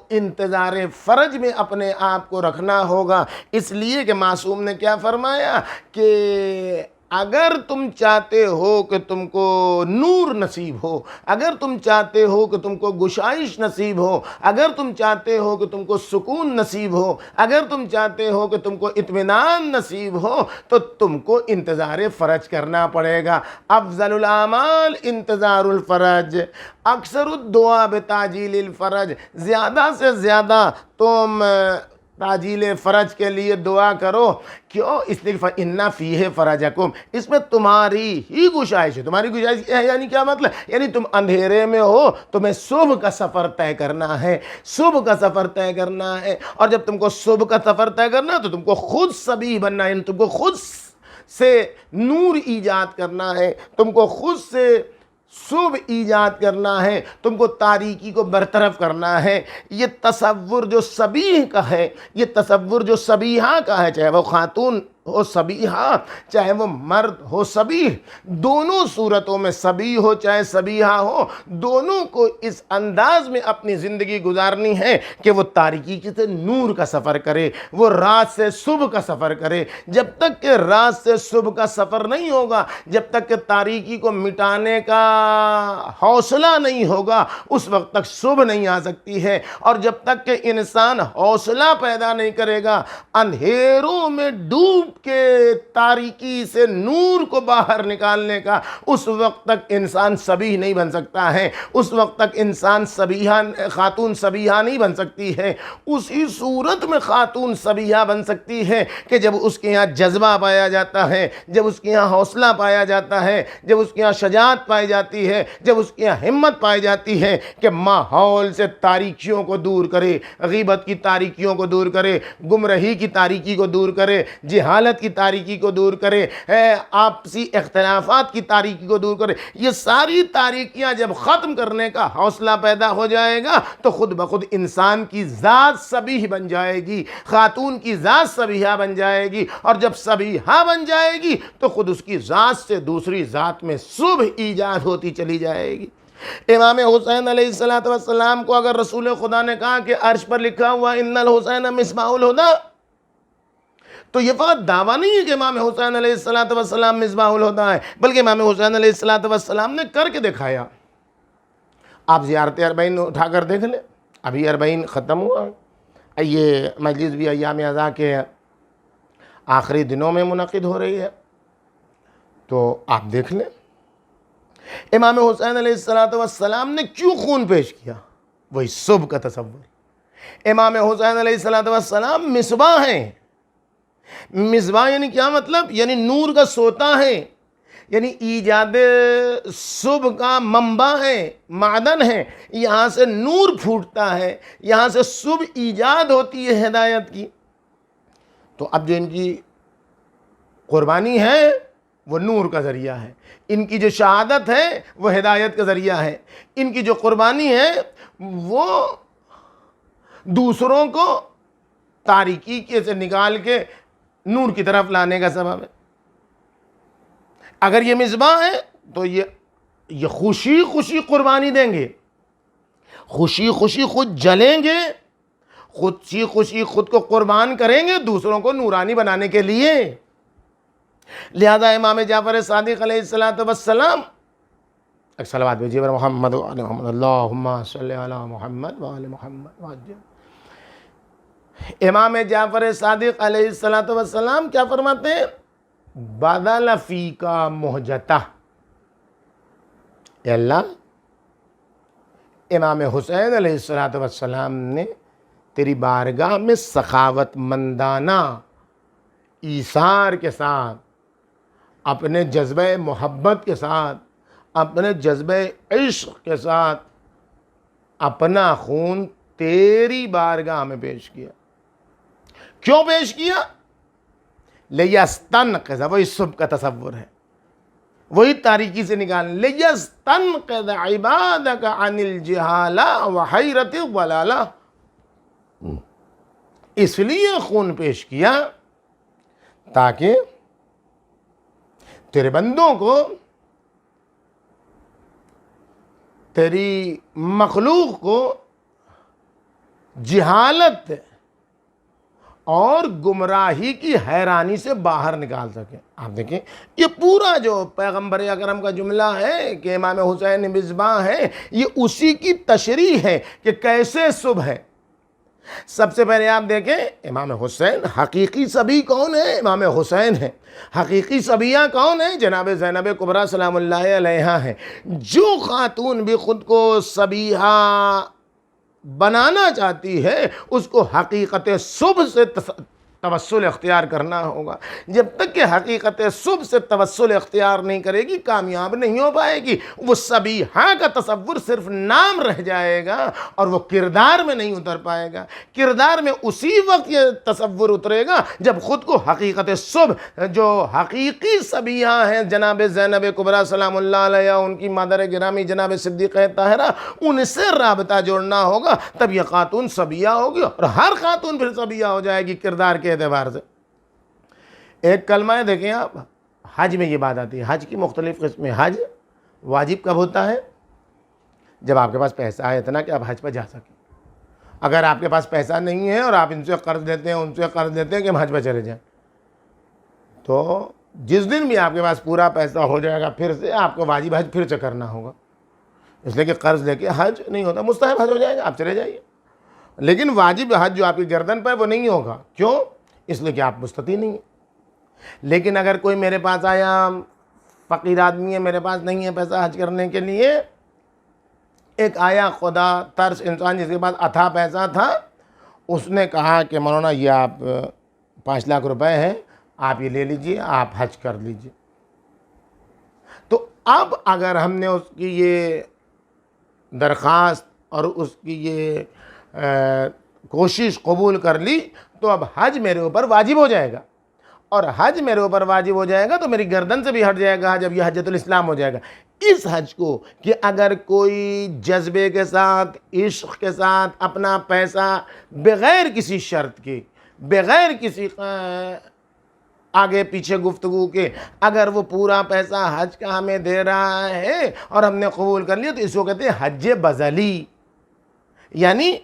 انتظار فرج میں اپنے آپ کو رکھنا ہوگا۔ اس لیے کہ معصوم نے کیا فرمایا کہ اگر تم چاہتے ہو کہ تم کو نور نصیب ہو، اگر تم چاہتے ہو کہ تم کو گشائش نصیب ہو، اگر تم چاہتے ہو کہ تم کو سکون نصیب ہو، اگر تم چاہتے ہو کہ تم کو اطمینان نصیب ہو تو تم کو انتظار فرج کرنا پڑے گا۔ افضل الاعمال انتظار الفرج، اکثر الدعا بتعجیل الفرج، زیادہ سے زیادہ تم تعجیل فرج کے لیے دعا کرو۔ کیوں؟ اس لیے فَإِنَّ فِيهِ فَرَجَكُمْ، اس میں تمہاری ہی گشائش ہے۔ تمہاری گشائش ہے یعنی کیا مطلب؟ یعنی تم اندھیرے میں ہو، تمہیں صبح کا سفر طے کرنا ہے، صبح کا سفر طے کرنا ہے۔ اور جب تم کو صبح کا سفر طے کرنا ہے تو تم کو خود صبیح بننا ہے، یعنی تم کو خود سے نور ایجاد کرنا ہے، تم کو خود سے صبح ایجاد کرنا ہے، تم کو تاریکی کو برطرف کرنا ہے۔ یہ تصور جو صبیح کا ہے، یہ تصور جو صبیحہ کا ہے، چاہے وہ خاتون ہو صبیحہ، چاہے وہ مرد ہو صبیح، دونوں صورتوں میں صبیح ہو چاہے صبیحہ ہو، دونوں کو اس انداز میں اپنی زندگی گزارنی ہے کہ وہ تاریکی سے نور کا سفر کرے، وہ رات سے صبح کا سفر کرے۔ جب تک کہ رات سے صبح کا سفر نہیں ہوگا، جب تک کہ تاریکی کو مٹانے کا حوصلہ نہیں ہوگا، اس وقت تک صبح نہیں آ سکتی ہے۔ اور جب تک کہ انسان حوصلہ پیدا نہیں کرے گا اندھیروں میں ڈوب کے تاریکی سے نور کو باہر نکالنے کا، اس وقت تک انسان صبیح نہیں بن سکتا ہے، اس وقت تک انسان خاتون صبیحہ نہیں بن سکتی ہے۔ اسی صورت میں خاتون صبیحہ بن سکتی ہے کہ جب اس کے یہاں جذبہ پایا جاتا ہے، جب اس کے یہاں حوصلہ پایا جاتا ہے، جب اس کے یہاں شجاعت پائی جاتی ہے، جب اس کے یہاں ہمت پائی جاتی ہے کہ ماحول سے تاریکیوں کو دور کرے، غیبت کی تاریکیوں کو دور کرے، گمراہی کی تاریکی کو دور کرے، جہالت کی تاریکی کو دور کرے، آپسی اختلافات کی تاریکی کو دور کرے۔ یہ ساری تاریکیاں جب ختم کرنے کا حوصلہ پیدا ہو جائے گا تو خود بخود انسان کی ذات صبیح بن جائے گی، خاتون کی ذات صبیحہ بن جائے گی، اور جب صبیحہ بن جائے گی تو خود اس کی ذات سے دوسری ذات میں صبح ایجاد ہوتی چلی جائے گی۔ امام حسین علیہ السلام کو اگر رسول خدا نے کہا کہ عرش پر لکھا ہوا ان الحسین مصباح الہدی، تو یہ فقط دعویٰ نہیں ہے کہ امام حسین علیہ السلام مصباح الہدی ہے، بلکہ امام حسین علیہ السلام نے کر کے دکھایا۔ آپ زیارت اربعین اٹھا کر دیکھ لیں، ابھی اربعین ختم ہوا، یہ مجلس بھی ایام اعضاء کے آخری دنوں میں منعقد ہو رہی ہے، تو آپ دیکھ لیں امام حسین علیہ السلام نے کیوں خون پیش کیا؟ وہی صبح کا تصور۔ امام حسین علیہ السلام مصباح ہیں، مصباح یعنی کیا مطلب؟ یعنی نور کا سوتا ہے، یعنی ایجاد صبح کا منبع ہے، معدن ہے، یہاں سے نور پھوٹتا ہے، یہاں سے صبح ایجاد ہوتی ہے ہدایت کی۔ تو اب جو ان کی قربانی ہے وہ نور کا ذریعہ ہے، ان کی جو شہادت ہے وہ ہدایت کا ذریعہ ہے، ان کی جو قربانی ہے وہ دوسروں کو تاریکی کے سے نکال کے نور کی طرف لانے کا سبب ہے۔ اگر یہ مصباح ہے تو یہ خوشی خوشی قربانی دیں گے، خوشی خوشی خود جلیں گے، خوشی خوشی خود کو قربان کریں گے دوسروں کو نورانی بنانے کے لیے۔ لہذا امام جعفر صادق علیہ السلام ایک صلوات بھیجیے محمد وعلی محمد، اللہم صلی علی محمد وعلی محمد وعجل۔ امام جعفر صادق علیہ السلام کیا فرماتے ہیں؟ بدل فیکا مہجتہ، اے اللہ امام حسین علیہ السلام نے تیری بارگاہ میں سخاوت مندانہ ایثار کے ساتھ، اپنے جذبہ محبت کے ساتھ، اپنے جذبہ عشق کے ساتھ اپنا خون تیری بارگاہ میں پیش کیا۔ کیوں پیش کیا؟ لیستنقذ، وہی صبح کا تصور ہے، وہی تاریکی سے نکالنے، لیستنقذ عبادک عن الجہالہ وحیرت الضلالہ، اس لیے خون پیش کیا تاکہ تیرے بندوں کو، تیری مخلوق کو جہالت اور گمراہی کی حیرانی سے باہر نکال سکے۔ آپ دیکھیں یہ پورا جو پیغمبر اکرم کا جملہ ہے کہ امام حسین مصباح ہے، یہ اسی کی تشریح ہے کہ کیسے صبح ہے۔ سب سے پہلے آپ دیکھیں امام حسین حقیقی صبی کون ہے؟ امام حسین ہے۔ حقیقی صبیہ کون ہے؟ جناب زینب کبریٰ سلام اللہ علیہا ہے۔ جو خاتون بھی خود کو صبیحہ بنانا چاہتی ہے اس کو حقیقت صبح سے توسل اختیار کرنا ہوگا۔ جب تک کہ حقیقت صبح سے توسل اختیار نہیں کرے گی کامیاب نہیں ہو پائے گی۔ وہ صبیحہ کا تصور صرف نام رہ جائے گا اور وہ کردار میں نہیں اتر پائے گا۔ کردار میں اسی وقت یہ تصور اترے گا جب خود کو حقیقت صبح، جو حقیقی صبیحہ ہیں جناب زینب کبریٰ سلام اللہ علیہا، ان کی مادر گرامی جناب صدیقہ طاہرہ، ان سے رابطہ جوڑنا ہوگا، تب یہ خاتون صبیحہ ہوگی اور ہر خاتون پھر صبیحہ ہو جائے گی کردار کے اعتبار سے۔ ایک کلمہ ہے، دیکھیں آپ، حج میں یہ بات آتی ہے۔ حج کی مختلف قسمیں۔ حج واجب کب ہوتا ہے؟ جب آپ کے پاس پیسہ ہے اتنا کہ آپ حج پہ جا سکیں۔ اگر آپ کے پاس پیسہ نہیں ہے اور آپ ان سے قرض لیتے ہیں، ان سے قرض لیتے ہیں کہ ہم حج پہ چلے جائیں، تو جس دن بھی آپ کے پاس پورا پیسہ ہو جائے گا پھر سے آپ کو واجب حج پھر سے کرنا ہوگا، اس لیے کہ قرض لے کے حج نہیں ہوتا۔ مستحب حج ہو جائے گا، آپ چلے جائیے، لیکن واجب حج جو آپ کی گردن پہ وہ نہیں ہوگا۔ کیوں؟ اس لیے کہ آپ مستطیع نہیں ہیں۔ لیکن اگر کوئی میرے پاس آیا، فقیر آدمی ہے، میرے پاس نہیں ہے پیسہ حج کرنے کے لیے، ایک آیا خدا ترس انسان جس کے پاس اتھا پیسہ تھا، اس نے کہا کہ مولانا یہ آپ 5 لاکھ روپے ہیں، آپ یہ لے لیجئے، آپ حج کر لیجئے۔ تو اب اگر ہم نے اس کی یہ درخواست اور اس کی یہ کوشش قبول کر لی تو اب حج میرے اوپر واجب ہو جائے گا، اور حج میرے اوپر واجب ہو جائے گا تو میری گردن سے بھی ہٹ جائے گا، جب یہ حجۃ الاسلام ہو جائے گا۔ اس حج کو کہ اگر کوئی جذبے کے ساتھ، عشق کے ساتھ اپنا پیسہ بغیر کسی شرط کے، بغیر کسی آگے پیچھے گفتگو کے، اگر وہ پورا پیسہ حج کا ہمیں دے رہا ہے اور ہم نے قبول کر لیا تو اس کو کہتے ہیں حج بذلی، یعنی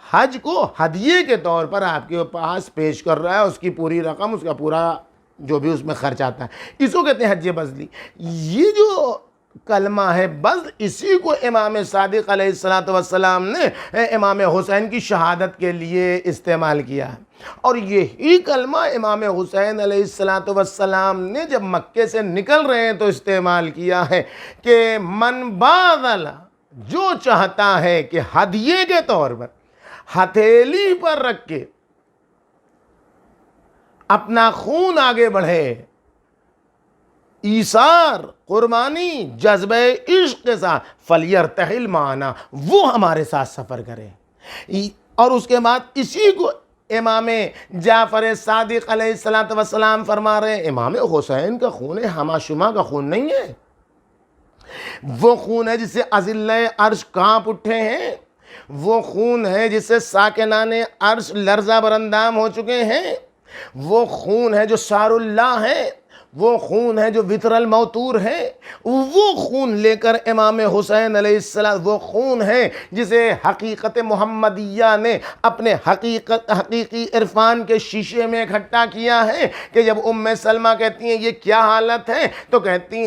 حج کو ہدیے کے طور پر آپ کے پاس پیش کر رہا ہے، اس کی پوری رقم، اس کا پورا جو بھی اس میں خرچ آتا ہے، اس کو کہتے ہیں حج بذلی۔ یہ جو کلمہ ہے بذل، اسی کو امام صادق علیہ السلام نے امام حسین کی شہادت کے لیے استعمال کیا ہے، اور یہی کلمہ امام حسین علیہ السلام نے جب مکے سے نکل رہے ہیں تو استعمال کیا ہے کہ من باذل، جو چاہتا ہے کہ ہدیے کے طور پر ہتھیلی پر رکھ کے اپنا خون آگے بڑھے، ایثار، قربانی، جذبہ عشق کے ساتھ فلیرتحل معنا، وہ ہمارے ساتھ سفر کرے۔ اور اس کے بعد اسی کو امام جعفر صادق علیہ السلام فرما رہے ہیں، امام حسین کا خون ہما شما کا خون نہیں ہے، وہ خون ہے جس سے اذلہ عرش کانپ اٹھے ہیں، وہ خون ہے جس سے ساکنان عرش لرزہ برندام ہو چکے ہیں، وہ خون ہے جو سار اللہ ہے، وہ خون ہے جو وطر الموتور ہے، وہ خون لے کر امام حسین علیہ السلام، وہ خون ہے جسے حقیقت محمدیہ نے اپنے حقیقی عرفان کے شیشے میں اکٹھا کیا ہے کہ جب ام سلمہ کہتی ہیں یہ کیا حالت ہے تو کہتے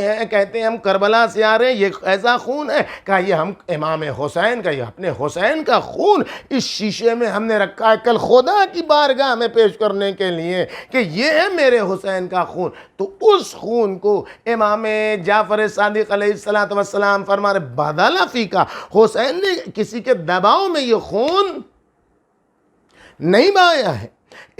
ہیں ہم کربلا سے آ رہے ہیں، یہ ایسا خون ہے، کہا یہ ہم امام حسین کا، یہ اپنے حسین کا خون اس شیشے میں ہم نے رکھا ہے کل خدا کی بارگاہ میں پیش کرنے کے لیے کہ یہ ہے میرے حسین کا خون۔ تو اس خون کو امام جعفر صادق علیہ السلام فرما رہے بدل فیکا، حسین نے کسی کے دباؤ میں یہ خون نہیں بہایا ہے،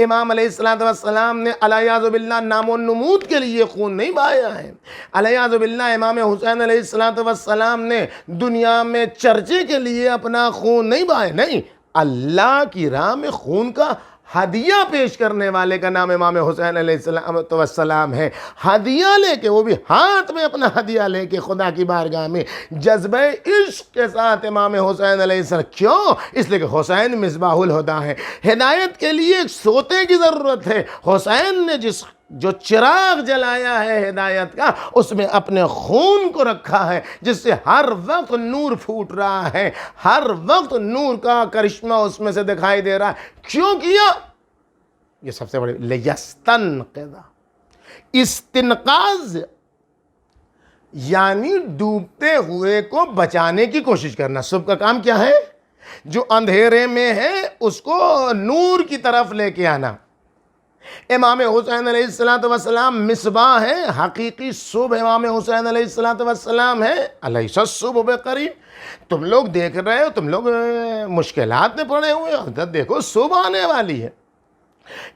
امام علیہ السلام نے علیہ باللہ نام و نمود کے لیے خون نہیں بہایا ہے، علیہ باللہ امام حسین علیہ السلام نے دنیا میں چرچے کے لیے اپنا خون نہیں بہایا، نہیں، اللہ کی راہ میں خون کا ہدیہ پیش کرنے والے کا نام امام حسین علیہ السلام ہے، ہدیہ لے کے، وہ بھی ہاتھ میں اپنا ہدیہ لے کے خدا کی بارگاہ میں جذبہ عشق کے ساتھ امام حسین علیہ السلام، کیوں؟ اس لیے کہ حسین مصباح الہدیٰ ہے، ہدایت کے لیے ایک سوتے کی ضرورت ہے، حسین نے جو چراغ جلایا ہے ہدایت کا، اس میں اپنے خون کو رکھا ہے جس سے ہر وقت نور پھوٹ رہا ہے، ہر وقت نور کا کرشمہ اس میں سے دکھائی دے رہا ہے۔ کیوں کیا؟ یہ سب سے بڑی لیستنقذ، استنقاذ یعنی ڈوبتے ہوئے کو بچانے کی کوشش کرنا۔ صبح کا کام کیا ہے؟ جو اندھیرے میں ہے اس کو نور کی طرف لے کے آنا۔ امام حسین علیہ السلام مصباح ہے، حقیقی صبح امام حسین علیہ السلام ہے، علیہ الصبح بقریب۔ تم لوگ دیکھ رہے ہو، تم لوگ مشکلات میں پڑے ہوئے ہو، دیکھو صبح آنے والی ہے،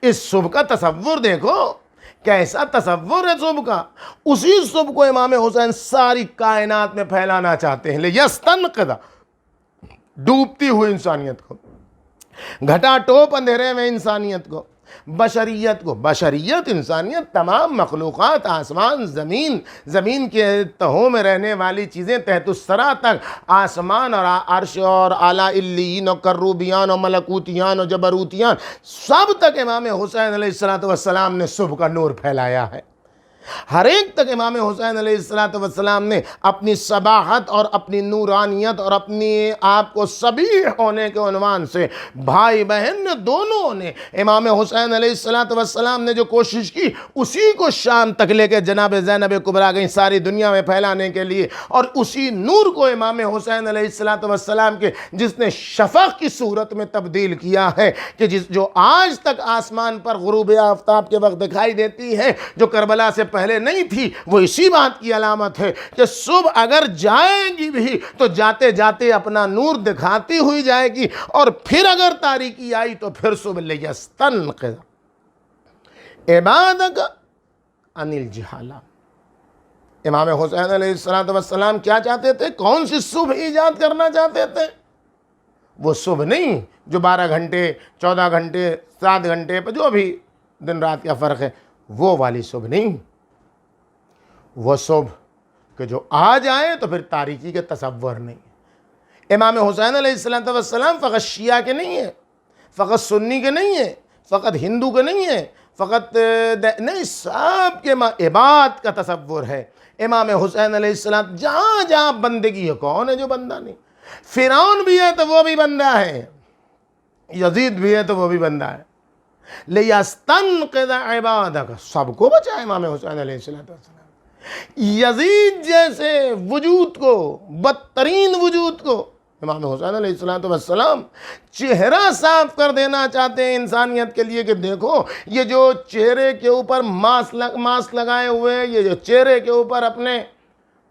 اس صبح کا تصور دیکھو، کیسا تصور ہے صبح کا۔ اسی صبح کو امام حسین ساری کائنات میں پھیلانا چاہتے ہیں، لیستنقذ، ڈوبتی ہوئی انسانیت کو، گھٹا ٹوپ اندھیرے میں انسانیت کو، بشریت کو، بشریت انسانیت تمام مخلوقات، آسمان، زمین کے تہوں میں رہنے والی چیزیں، تحت الثری تک، آسمان اور عرش اور اعلیٰ علیین اور کروبیان اور ملکوتیان اور جبروتیان، سب تک امام حسین علیہ السلام نے صبح کا نور پھیلایا ہے۔ ہر ایک تک امام حسین علیہ السلام نے اپنی صباحت اور اپنی نورانیت اور اپنی آپ کو صبیح ہونے کے عنوان سے، بھائی بہن نے دونوں نے، امام حسین علیہ السلام نے جو کوشش کی اسی کو شام تک لے کے جناب زینب کبریٰ گئیں ساری دنیا میں پھیلانے کے لیے، اور اسی نور کو امام حسین علیہ السلام کے جس نے شفق کی صورت میں تبدیل کیا ہے کہ جو آج تک آسمان پر غروب آفتاب کے وقت دکھائی دیتی ہے، جو کربلا سے پہلے نہیں تھی، وہ اسی بات کی علامت ہے کہ صبح اگر جائے گی بھی تو جاتے جاتے اپنا نور دکھاتی ہوئی جائے گی، اور پھر اگر تاریکی آئی تو پھر صبح لیستنقذ عبادک عن الجہالہ۔ امام حسین علیہ السلام کیا چاہتے تھے؟ کون سی صبح ایجاد کرنا چاہتے تھے؟ وہ صبح نہیں جو 12 گھنٹے 14 گھنٹے 7 گھنٹے پر جو بھی دن رات کا فرق ہے، وہ والی صبح نہیں، وہ صبح کہ جو آ جائے تو پھر تاریکی کے تصور نہیں۔ امام حسین علیہ السلام فقط شیعہ کے نہیں ہیں، فقط سنی کے نہیں ہیں، فقط ہندو کے نہیں ہیں، فقط نہیں، سب کے عباد کا تصور ہے۔ امام حسین علیہ السلام جہاں جہاں بندگی ہے، کون ہے جو بندہ نہیں؟ فرعون بھی ہے تو وہ بھی بندہ ہے، یزید بھی ہے تو وہ بھی بندہ ہے۔ لیستنقذ عبادک، سب کو بچائے امام حسین علیہ السلام۔ یزید جیسے وجود کو، بدترین وجود کو، امام حسین علیہ السلام چہرہ صاف کر دینا چاہتے ہیں انسانیت کے لیے کہ دیکھو یہ جو چہرے کے اوپر ماسک لگائے ہوئے، یہ جو چہرے کے اوپر اپنے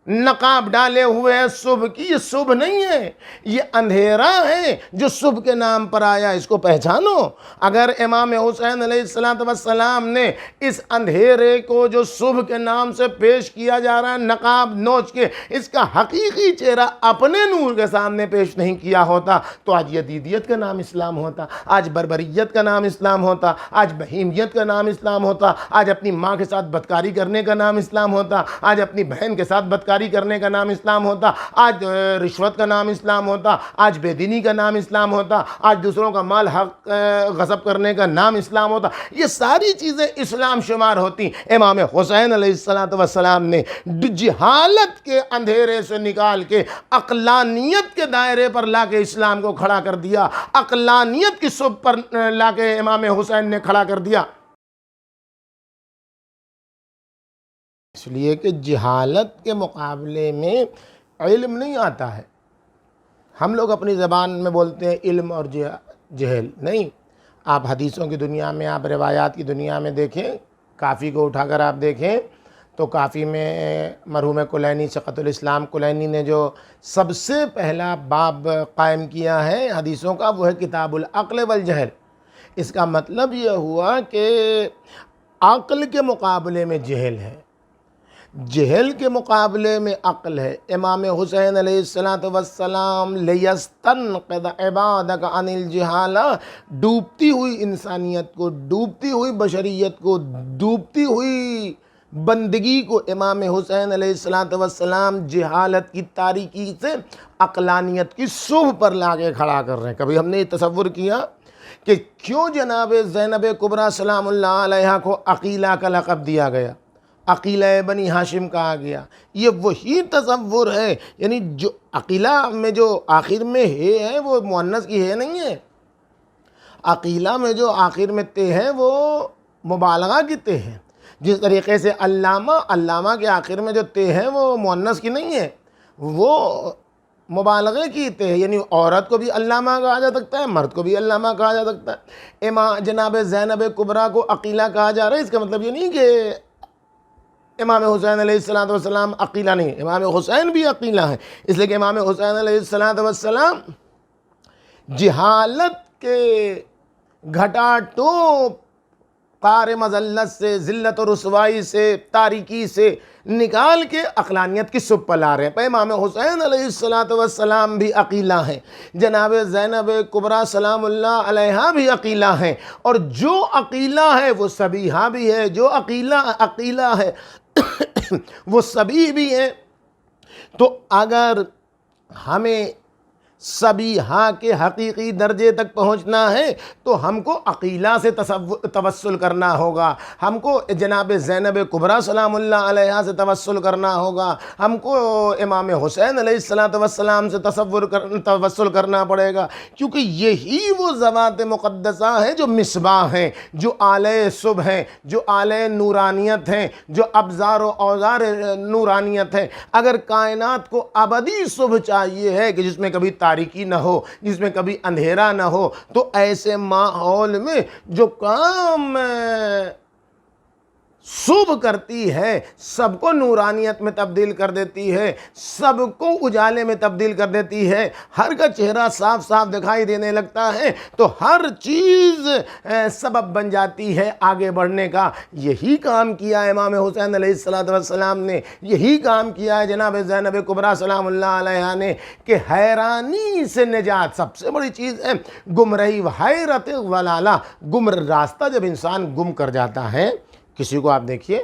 نقاب ڈالے ہوئے ہیں صبح کی. یہ صبح نہیں ہے، یہ اندھیرا ہے جو صبح کے نام پر آیا. اس کو پہچانو. اگر امام حسین علیہ السلام نے اس اندھیرے کو جو صبح کے نام سے پیش کیا جا رہا ہے نقاب نوچ کے، اس کا حقیقی چہرہ اپنے نور کے سامنے پیش نہیں کیا ہوتا تو آج یزیدیت کا نام اسلام ہوتا، آج بربریت کا نام اسلام ہوتا، آج بہیمیت کا نام اسلام ہوتا، آج اپنی ماں کے ساتھ بدکاری کرنے کا نام اسلام ہوتا، آج اپنی بہن کے ساتھ بدکاری کرنے کا نام اسلام ہوتا، آج رشوت کا نام اسلام ہوتا، آج بے دینی کا نام اسلام ہوتا، آج دوسروں کا مال حق غصب کرنے کا نام اسلام ہوتا. یہ ساری چیزیں اسلام شمار ہوتی. امام حسین علیہ السلام نے جہالت کے اندھیرے سے نکال کے عقلانیت کے دائرے پر لا کے اسلام کو کھڑا کر دیا. عقلانیت کی صبح پر لا کے امام حسین نے کھڑا کر دیا. اس لیے کہ جہالت کے مقابلے میں علم نہیں آتا ہے. ہم لوگ اپنی زبان میں بولتے ہیں علم اور جہل. نہیں، آپ حدیثوں کی دنیا میں، آپ روایات کی دنیا میں دیکھیں، کافی کو اٹھا کر آپ دیکھیں تو کافی میں مرحوم کلینی سقط الاسلام کلینی نے جو سب سے پہلا باب قائم کیا ہے حدیثوں کا وہ ہے کتاب العقل والجہل. اس کا مطلب یہ ہوا کہ عقل کے مقابلے میں جہل ہے، جہل کے مقابلے میں عقل ہے. امام حسین علیہ السلام لیستنقذ عبادک عن الجہالہ، ڈوبتی ہوئی انسانیت کو، ڈوبتی ہوئی بشریت کو، ڈوبتی ہوئی بندگی کو امام حسین علیہ السلام جہالت کی تاریکی سے عقلانیت کی صبح پر لا کے کھڑا کر رہے ہیں. کبھی ہم نے یہ تصور کیا کہ کیوں جناب زینب کبریٰ سلام اللہ علیہا کو عقیلہ کا لقب دیا گیا، عقیلہ بنی ہاشم کہا گیا؟ یہ وہی تصور ہے. یعنی جو عقیلہ میں جو آخر میں ہے وہ مؤنث کی ہے نہیں ہے. عقیلہ میں جو آخر میں تے ہے وہ مبالغہ کی تے ہے. جس طریقے سے علامہ کے آخر میں جو تے ہے وہ مؤنث کی نہیں ہے، وہ مبالغے کی تے ہے. یعنی عورت کو بھی علامہ کہا جا سکتا ہے، مرد کو بھی علامہ کہا جا سکتا ہے. جناب زینب کبریٰ کو عقیلہ کہا جا رہا ہے، اس کا مطلب یہ نہیں کہ امام حسین علیہ السلام عقیلہ نہیں. امام حسین بھی عقیلہ ہیں، اس لیے کہ امام حسین علیہ السلام جہالت کے گھٹا ٹوپ قار مذلت سے، ذلت و رسوائی سے، تاریکی سے نکال کے عقلانیت کی صبح پر لا رہے ہیں. امام حسین علیہ السلام بھی عقیلہ ہیں، جناب زینب کبریٰ سلام اللہ علیہا بھی عقیلہ ہیں، اور جو عقیلہ ہے وہ صبیحہ بھی ہے، جو عقیلہ ہے وہ صبیح بھی ہے. تو اگر ہمیں صبیحہ کے حقیقی درجے تک پہنچنا ہے تو ہم کو عقیلہ سے توسل کرنا ہوگا، ہم کو جناب زینب کبریٰ سلام اللہ علیہا سے توسل کرنا ہوگا، ہم کو امام حسین علیہ السلام سے توسل کرنا پڑے گا، کیونکہ یہی وہ ذوات مقدسہ ہیں جو مصباح ہیں، جو آلۂ صبح ہیں، جو آلۂ نورانیت ہیں، جو ابزار و اوزار نورانیت ہیں. اگر کائنات کو ابدی صبح چاہیے ہے کہ جس میں کبھی تاریکی نہ ہو، جس میں کبھی اندھیرا نہ ہو، تو ایسے ماحول میں جو کام صبح کرتی ہے سب کو نورانیت میں تبدیل کر دیتی ہے، سب کو اجالے میں تبدیل کر دیتی ہے، ہر کا چہرہ صاف صاف دکھائی دینے لگتا ہے، تو ہر چیز سبب بن جاتی ہے آگے بڑھنے کا. یہی کام کیا ہے امام حسین علیہ السلام نے، یہی کام کیا ہے جناب زینب کبریٰ سلام اللہ علیہا نے، کہ حیرانی سے نجات سب سے بڑی چیز ہے. گمراہی و حیرت ولالہ، راستہ جب انسان گم کر جاتا ہے، کسی کو آپ دیکھیے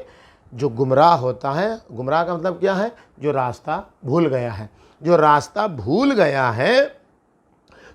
جو گمراہ ہوتا ہے، گمراہ کا مطلب کیا ہے؟ جو راستہ بھول گیا ہے. جو راستہ بھول گیا ہے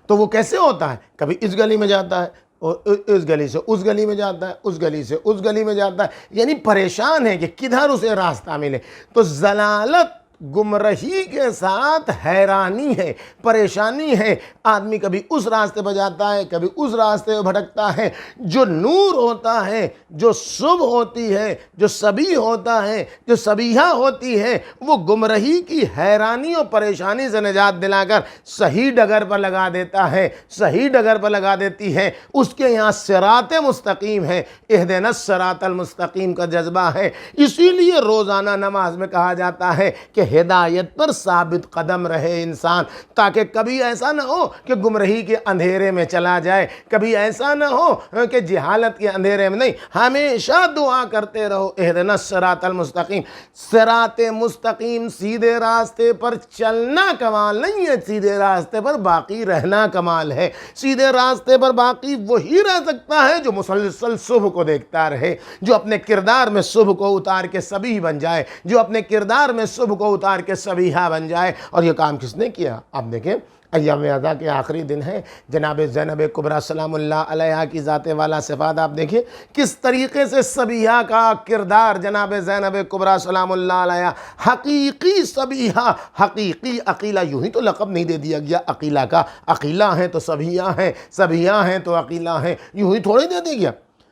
تو وہ کیسے ہوتا ہے؟ کبھی اس گلی میں جاتا ہے اور اس گلی سے اس گلی میں جاتا ہے، اس گلی سے اس گلی میں جاتا ہے، یعنی پریشان ہے کہ کدھر اسے راستہ ملے. تو ضلالت گمراہی کے ساتھ حیرانی ہے، پریشانی ہے. آدمی کبھی اس راستے پر جاتا ہے، کبھی اس راستے پر بھٹکتا ہے. جو نور ہوتا ہے، جو صبح ہوتی ہے، جو صبیح ہوتا ہے، جو صبیحہ ہوتی ہے، وہ گمراہی کی حیرانی اور پریشانی سے نجات دلا کر صحیح ڈگر پر لگا دیتا ہے، صحیح ڈگر پر لگا دیتی ہے. اس کے یہاں صراط مستقیم ہے، اہدنا الصراط المستقیم کا جذبہ ہے. اسی لیے روزانہ نماز میں کہا جاتا ہے کہ ہدایت پر ثابت قدم رہے انسان، تاکہ کبھی ایسا نہ ہو کہ گمراہی کے اندھیرے میں چلا جائے، کبھی ایسا نہ ہو کہ جہالت کے اندھیرے میں نہیں، ہمیشہ دعا کرتے رہو اہدنا الصراط المستقیم۔ صراط مستقیم، سیدھے راستے پر چلنا کمال نہیں ہے، سیدھے راستے پر باقی رہنا کمال ہے۔ سیدھے راستے پر باقی وہی رہ سکتا ہے جو مسلسل صبح کو دیکھتا رہے، جو اپنے کردار میں صبح کو اتار کے سبیح بن جائے، جو اپنے کردار میں صبح کو اتار کے سبیحہ بن جائے۔ اور یہ کام کس نے کیا؟ آپ دیکھیں، ایام اعضاء کے آخری دن ہے، جناب زینب کبریٰ سلام اللہ علیہا کی ذات والا صفات آپ دیکھیں کس طریقے سے سبیحہ کا کردار جناب زینب کبریٰ سلام اللہ علیہا، حقیقی سبیحہ، حقیقی عقیلہ، یوں ہی تو لقب نہیں دے دیا گیا عقیلہ کا، عقیلہ ہیں تو سبیحہ ہیں، سبیحہ ہیں تو عقیلہ ہیں، یوں ہی تھوڑے دے دیا گیا۔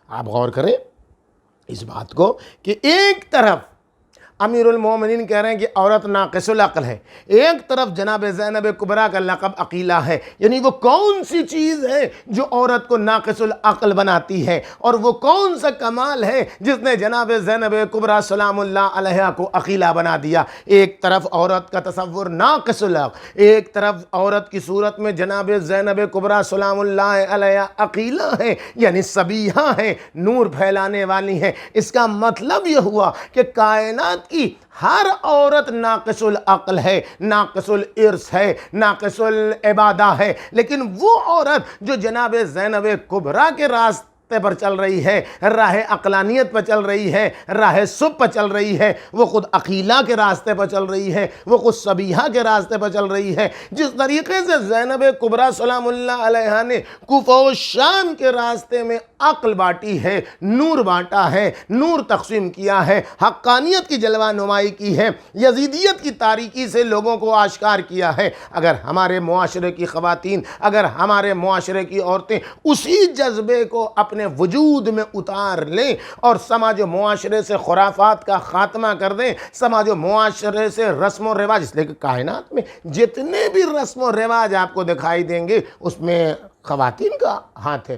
آپ غور کریں اس بات کو کہ ایک طرف امیر المومنین کہہ رہے ہیں کہ عورت ناقص العقل ہے، ایک طرف جناب زینب کبریٰ کا لقب عقیلہ ہے، یعنی وہ کون سی چیز ہے جو عورت کو ناقص العقل بناتی ہے، اور وہ کون سا کمال ہے جس نے جناب زینب کبریٰ سلام اللہ علیہا کو عقیلہ بنا دیا؟ ایک طرف عورت کا تصور ناقص العقل، ایک طرف عورت کی صورت میں جناب زینب کبریٰ سلام اللہ علیہا عقیلہ ہے، یعنی سبیحہ ہے، نور پھیلانے والی ہے۔ اس کا مطلب یہ ہوا کہ کائنات کی ہر عورت ناقص العقل ہے، ناقص الارث ہے، ناقص العبادہ ہے، لیکن وہ عورت جو جناب زینب کبریٰ کے راستے پر چل رہی ہے، راہ عقلانیت پر چل رہی ہے، راہ صبح پر چل رہی ہے، وہ خود عقیلہ کے راستے پر چل رہی ہے، وہ خود سبیحہ کے راستے پر چل رہی ہے۔ جس طریقے سے زینب کبریٰ سلام اللہ علیہا نے کوفہ و شام کے راستے میں عقل بانٹی ہے، نور بانٹا ہے، نور تقسیم کیا ہے، حقانیت کی جلوہ نمائی کی ہے، یزیدیت کی تاریکی سے لوگوں کو آشکار کیا ہے۔ اگر ہمارے معاشرے کی خواتین، اگر ہمارے معاشرے کی عورتیں اسی جذبے کو اپنے وجود میں اتار لیں اور سماج و معاشرے سے خرافات کا خاتمہ کر دیں، سماج و معاشرے سے رسم و رواج، اس لیے کہ کائنات میں جتنے بھی رسم و رواج آپ کو دکھائی دیں گے اس میں خواتین کا ہاتھ ہے۔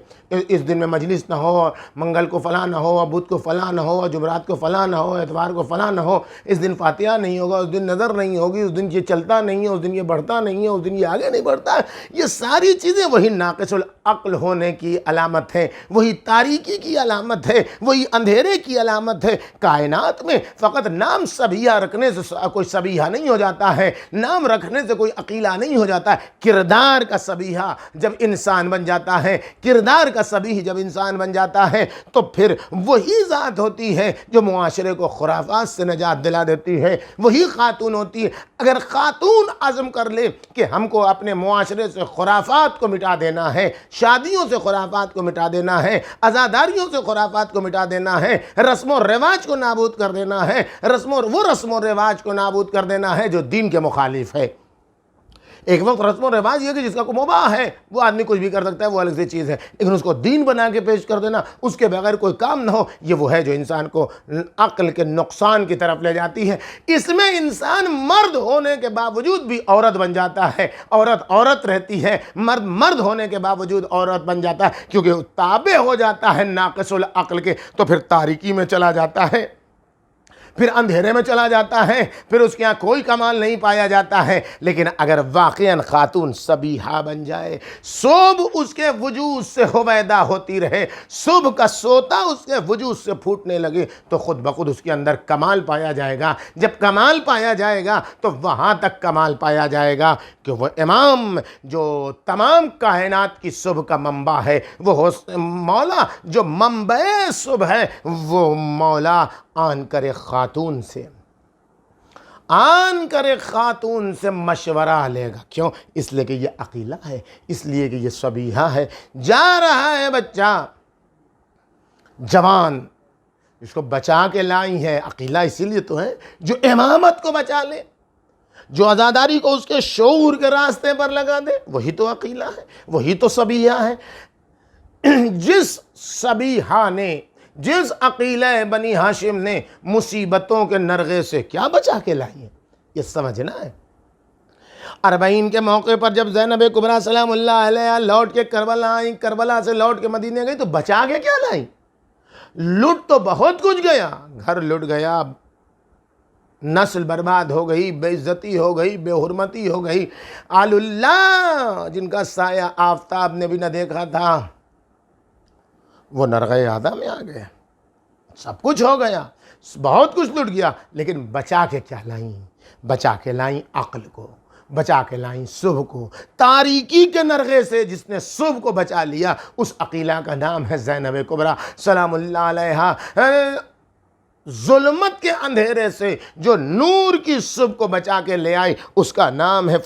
اس دن میں مجلس نہ ہو، منگل کو فلاں نہ ہو، بدھ کو فلاں نہ ہو، جمعرات کو فلاں نہ ہو، اتوار کو فلاں نہ ہو، اس دن فاتحہ نہیں ہوگا، اس دن نظر نہیں ہوگی، اس دن یہ چلتا نہیں ہے، اس دن یہ بڑھتا نہیں ہے، اس دن یہ آگے نہیں بڑھتا ہے۔ یہ ساری چیزیں وہی ناقص العقل ہونے کی علامت ہے، وہی تاریکی کی علامت ہے، وہی اندھیرے کی علامت ہے۔ کائنات میں فقط نام سبیحہ رکھنے سے کوئی سبیحہ نہیں ہو جاتا ہے، نام رکھنے سے کوئی عقیلہ نہیں ہو جاتا ہے۔ کردار کا سبیحہ جب انسان بن جاتا ہے، کردار کا سبیح جب انسان بن جاتا ہے تو پھر وہی ذات ہوتی ہے جو معاشرے کو خرافات سے نجات دلا دیتی ہے، وہی خاتون ہوتی ہے۔ اگر خاتون عزم کر لے کہ ہم کو اپنے معاشرے سے خرافات کو مٹا دینا ہے، شادیوں سے خرافات کو مٹا دینا ہے، عزاداریوں سے خرافات کو مٹا دینا ہے، رسم و رواج کو نابود کر دینا ہے، وہ رسم و رواج کو نابود کر دینا ہے جو دین کے مخالف ہے۔ ایک وقت رسم و رواج یہ کہ جس کا کوئی مباح ہے وہ آدمی کچھ بھی کر سکتا ہے، وہ الگ سی چیز ہے، لیکن اس کو دین بنا کے پیش کر دینا، اس کے بغیر کوئی کام نہ ہو، یہ وہ ہے جو انسان کو عقل کے نقصان کی طرف لے جاتی ہے۔ اس میں انسان مرد ہونے کے باوجود بھی عورت بن جاتا ہے، عورت عورت رہتی ہے، مرد مرد ہونے کے باوجود عورت بن جاتا ہے، کیونکہ تابع ہو جاتا ہے ناقص العقل کے، تو پھر تاریکی میں چلا جاتا ہے، پھر اندھیرے میں چلا جاتا ہے، پھر اس کے یہاں کوئی کمال نہیں پایا جاتا ہے۔ لیکن اگر واقعاً خاتون سبیحہ بن جائے، صبح اس کے وجود سے ہویدا ہوتی رہے، صبح کا سوتا اس کے وجود سے پھوٹنے لگے، تو خود بخود اس کے اندر کمال پایا جائے گا۔ جب کمال پایا جائے گا تو وہاں تک کمال پایا جائے گا کہ وہ امام جو تمام کائنات کی صبح کا منبع ہے، وہ مولا جو منبع صبح ہے، وہ مولا آن کرے خاتون سے مشورہ لے گا۔ کیوں؟ اس لیے کہ یہ عقیلہ ہے، اس لیے کہ یہ سبیحہ ہے۔ جا رہا ہے بچہ جوان، اس کو بچا کے لائی ہے، عقیلہ اسی لیے تو ہے جو امامت کو بچا لے، جو عزاداری کو اس کے شعور کے راستے پر لگا دے، وہی تو عقیلہ ہے، وہی تو سبیحہ ہے۔ جس سبیحہ نے، جس عقیلہ بنی ہاشم نے مصیبتوں کے نرغے سے کیا بچا کے لائی ہے، یہ سمجھنا ہے۔ 40 کے موقع پر جب زینب کبریٰ سلام اللہ علیہا لوٹ کے کربلا آئیں، کربلا سے لوٹ کے مدینے گئی، تو بچا کے کیا لائیں؟ لٹ تو بہت کچھ گیا، گھر لٹ گیا، نسل برباد ہو گئی، بے عزتی ہو گئی، بے حرمتی ہو گئی۔ آل اللہ جن کا سایہ آفتاب نے بھی نہ دیکھا تھا وہ نرغہ آدھا میں آ گئے، سب کچھ ہو گیا، بہت کچھ لٹ گیا، لیکن بچا کے کیا لائیں؟ بچا کے لائیں عقل کو، بچا کے لائیں صبح کو۔ تاریکی کے نرغے سے جس نے صبح کو بچا لیا اس عقیلہ کا نام ہے زینب کبریٰ سلام اللہ علیہا۔ ظلمت کے اندھیرے سے جو نور کی صبح کو بچا کے لے آئی اس کا نام ہے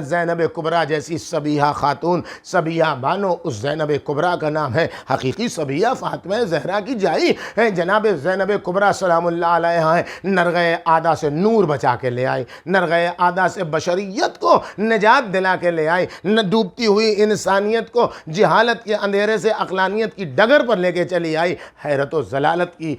زینب کبریٰ جیسی صبیحہ خاتون، صبیحہ بانو، اس زینب کبریٰ کا نام ہے حقیقی صبیحہ فاطمہ زہرا کی جائی ہے جناب زینب کبریٰ سلام اللہ علیہا ہے۔ نرغہ آدھا سے نور بچا کے لے آئی، نرغہ آدھا سے بشریت کو نجات دلا کے لے آئی، نہ ڈوبتی ہوئی انسانیت کو جہالت کے اندھیرے سے عقلانیت کی ڈگر پر لے کے چلی آئی، حیرت و ضلالت کی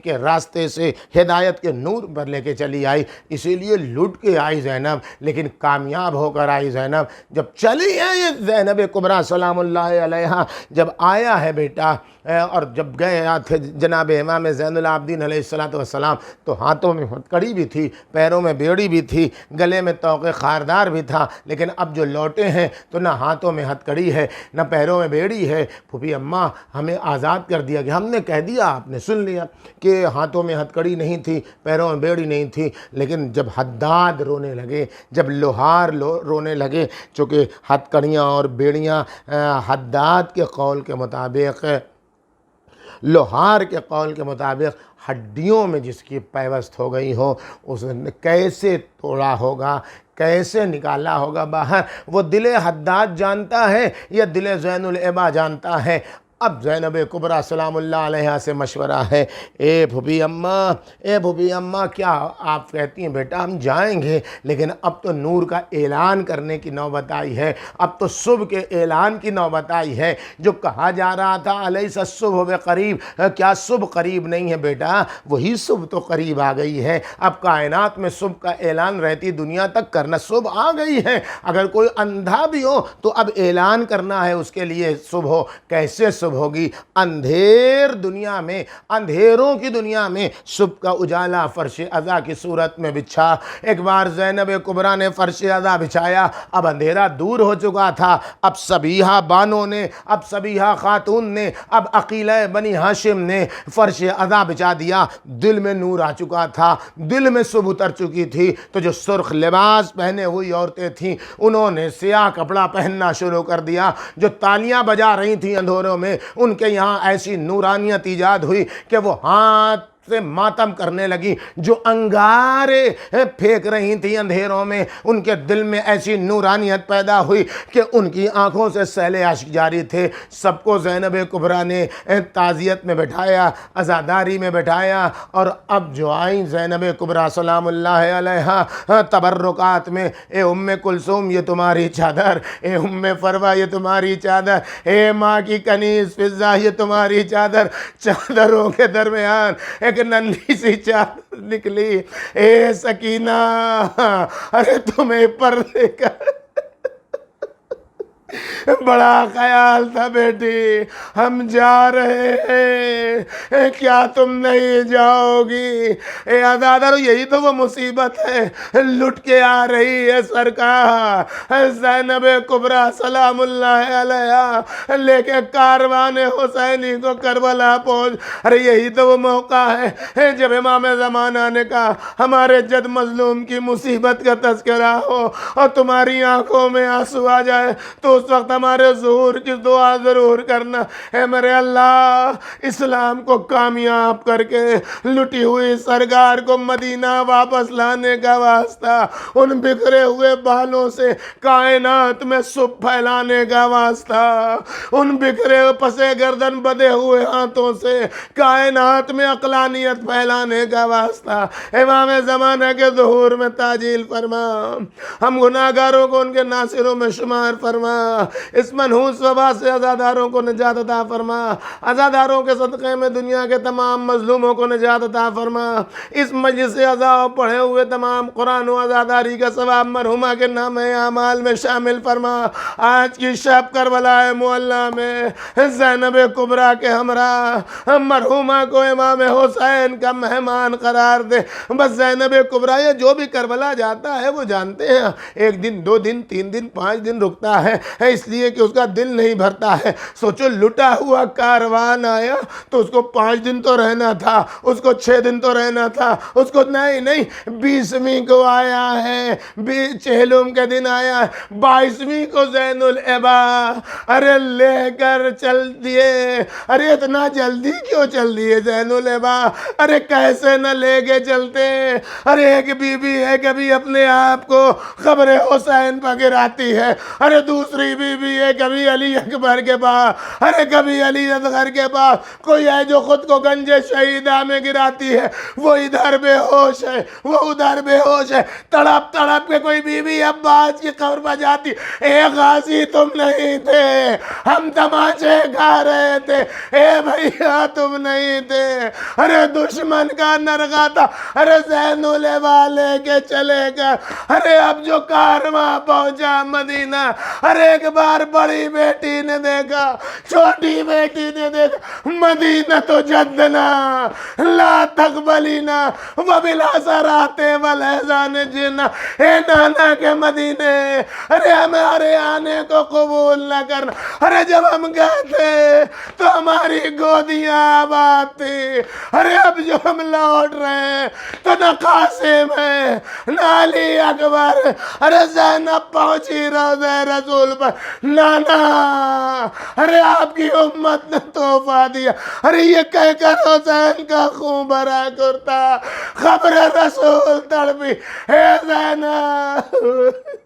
کے راستے سے ہدایت کے نور پر لے کے چلی آئی۔ اسی لیے لٹ کے آئی زینب، لیکن کامیاب ہو کر آئی زینب۔ جب چلی ہے یہ زینب کبریٰ سلام اللہ علیہا، جب آیا ہے بیٹا اور جب گئے تھے جناب امام زین العابدین علیہ السلام تو ہاتھوں میں ہتکڑی بھی تھی، پیروں میں بیڑی بھی تھی، گلے میں طوق خاردار بھی تھا، لیکن اب جو لوٹے ہیں تو نہ ہاتھوں میں ہتکڑی ہے نہ پیروں میں بیڑی ہے۔ پھوپھی اماں ہمیں آزاد کر دیا گیا، ہم نے کہہ دیا، آپ نے سن لیا کہ ہاتھوں میں ہتکڑی نہیں تھی، پیروں میں بیڑی نہیں تھی، لیکن جب حداد رونے لگے، جب لوہار رونے لگے، چونکہ ہتکڑیاں اور بیڑیاں حداد کے قول کے مطابق، لوہار کے قول کے مطابق ہڈیوں میں جس کی پیوست ہو گئی ہو، اس نے کیسے توڑا ہوگا، کیسے نکالا ہوگا باہر، وہ دل حداد جانتا ہے یا دل زین العبا جانتا ہے۔ اب زینب کبریٰ سلام اللہ علیہا سے مشورہ ہے، اے بھوبی اماں کیا آپ کہتی ہیں بیٹا ہم جائیں گے، لیکن اب تو نور کا اعلان کرنے کی نوبت آئی ہے، اب تو صبح کے اعلان کی نوبت آئی ہے۔ جو کہا جا رہا تھا الیس الصبح بقریب، کیا صبح قریب نہیں ہے بیٹا، وہی صبح تو قریب آ گئی ہے۔ اب کائنات میں صبح کا اعلان رہتی دنیا تک کرنا، صبح آ گئی ہے، اگر کوئی اندھا بھی ہو تو اب اعلان کرنا ہے اس کے لیے صبح ہو۔ کیسے صبح ہوگی؟ اندھیر دنیا میں، اندھیروں کی دنیا میں صبح کا اجالا فرش عزا کی صورت میں بچھا۔ ایک بار زینب کبریٰ نے فرش عزا بچھایا، اب اندھیرا دور ہو چکا تھا، اب صبیحہ بانو نے، اب صبیحہ خاتون نے، اب عقیلہ بنی ہاشم نے فرش عزا بچھا دیا۔ دل میں نور آ چکا تھا، دل میں صبح اتر چکی تھی، تو جو سرخ لباس پہنے ہوئی عورتیں تھیں انہوں نے سیاہ کپڑا پہننا شروع کر دیا۔ جو تالیاں بجا رہی تھیں اندھیروں میں ان کے یہاں ایسی نورانیت ایجاد ہوئی کہ وہ ہاتھ سے ماتم کرنے لگی۔ جو انگارے پھینک رہی تھیں اندھیروں میں ان کے دل میں ایسی نورانیت پیدا ہوئی کہ ان کی آنکھوں سے سیل اشک جاری تھے۔ سب کو زینب کبریٰ نے تعزیت میں بٹھایا، عزاداری میں بٹھایا، اور اب جو آئیں زینب کبریٰ سلام اللہ علیہا تبرکات میں، اے ام کلثوم یہ تمہاری چادر، اے ام فروہ یہ تمہاری چادر، اے ماں کی کنیز فضہ یہ تمہاری چادر۔ چادروں کے درمیان ایک ننھی سی چادر نکلی، اے سکینہ ارے تمہیں پردے کا بڑا خیال تھا بیٹی، ہم جا رہے ہیں، کیا تم نہیں جاؤ گی؟ اے عزادارو یہی تو وہ مصیبت ہے لٹ کے آ رہی ہے سرکار۔ زینب کبریٰ سلام اللہ علیہا لے کے کاروان حسینی کو کربلا پہنچ۔ ارے یہی تو وہ موقع ہے جب امام زمانہ نے کہا ہمارے جد مظلوم کی مصیبت کا تذکرہ ہو اور تمہاری آنکھوں میں آنسو آ جائے تو اس وقت ہمارے ظہور کی دعا ضرور کرنا، اے میرے اللہ اسلام کو کامیاب کر کے لٹی ہوئی سرکار کو مدینہ واپس لانے کا واسطہ، ان بکھرے ہوئے بالوں سے کائنات میں صبح پھیلانے کا واسطہ، ان بکھرے پسے گردن بدے ہوئے ہاتھوں سے کائنات میں عقلانیت پھیلانے کا واسطہ، امام زمانہ کے ظہور میں تعجیل فرما، ہم گناہگاروں کو ان کے ناصروں میں شمار فرما، اس منحوس وبا سے آزاداروں کو نجات عطا فرما، آزاداروں کے صدقے میں دنیا کے تمام مظلوموں کو نجات عطا فرما، اس مجلس سے عزا پڑھے ہوئے تمام قرآن و عزاداری کا ثواب مرحومہ کے نام اعمال میں شامل فرما۔ آج کی شب کربلا معلیٰ میں زینب کبریٰ کے ہمراہ مرحومہ کو امام حسین کا مہمان قرار دے۔ بس زینب کبریٰ یہ جو بھی کربلا جاتا ہے وہ جانتے ہیں 1 دن 2 دن 3 دن 5 دن رکتا ہے، اس لیے کہ اس کا دل نہیں بھرتا ہے۔ سوچو لٹا ہوا کاروان آیا تو اس کو 5 دن تو رہنا تھا، اس کو 6 دن تو رہنا تھا، اس کو نہیں 20ویں کو آیا ہے، 40 کے دن آیا ہے، 22ویں کو زین العبا ارے لے کر چل دیے۔ ارے اتنا جلدی کیوں چل دیے زین العبا؟ ارے کیسے نہ لے کے چلتے؟ ارے ایک بی بی ہے کبھی اپنے آپ کو قبر حسین پر گراتی ہے، ارے دوسری بی بی ہے کبھی علی اکبر کے پاس، ارے کبھی علی اصغر کے پاس، کوئی ہے جو خود کو گنج شہیدہ میں گراتی ہے، وہ ادھر بے ہوش ہے، وہ ادھر بے ہوش ہے، تڑپ تڑپ کے کوئی بی بی عباس کی قبر پر جاتی۔ اے غازی تم نہیں تھے، ہم تماچے کھا رہے تھے، اے بھیا تم نہیں تھے، ارے دشمن کا نرغہ تھا، ارے زین العبا لے کے چلے گا۔ ارے اب جو کارواں پہنچا مدینہ، ارے ایک بار بڑی بیٹی نے دیکھا، چھوٹی بیٹی نے دیکھا، مدینہ تو جدنا لا تقبلینا وبالحسرات والاحزان جنا، اے نانا کے مدینے ارے ہمارے آنے کو قبول نہ کرنا۔ ارے جب ہم گئے تھے تو ہماری گودیاں آباد تھی، ارے اب جو ہم لوٹ رہے ہیں تو نہ قاسم ہے نہ علی اکبر، ارے زینب پہنچی روضہ رسول پر، نانا ارے آپ کی امت نے تحفہ دیا، ارے یہ کہہ کر حسین کا خون بھرا کرتا، خبر رسول تڑپی، اے زینب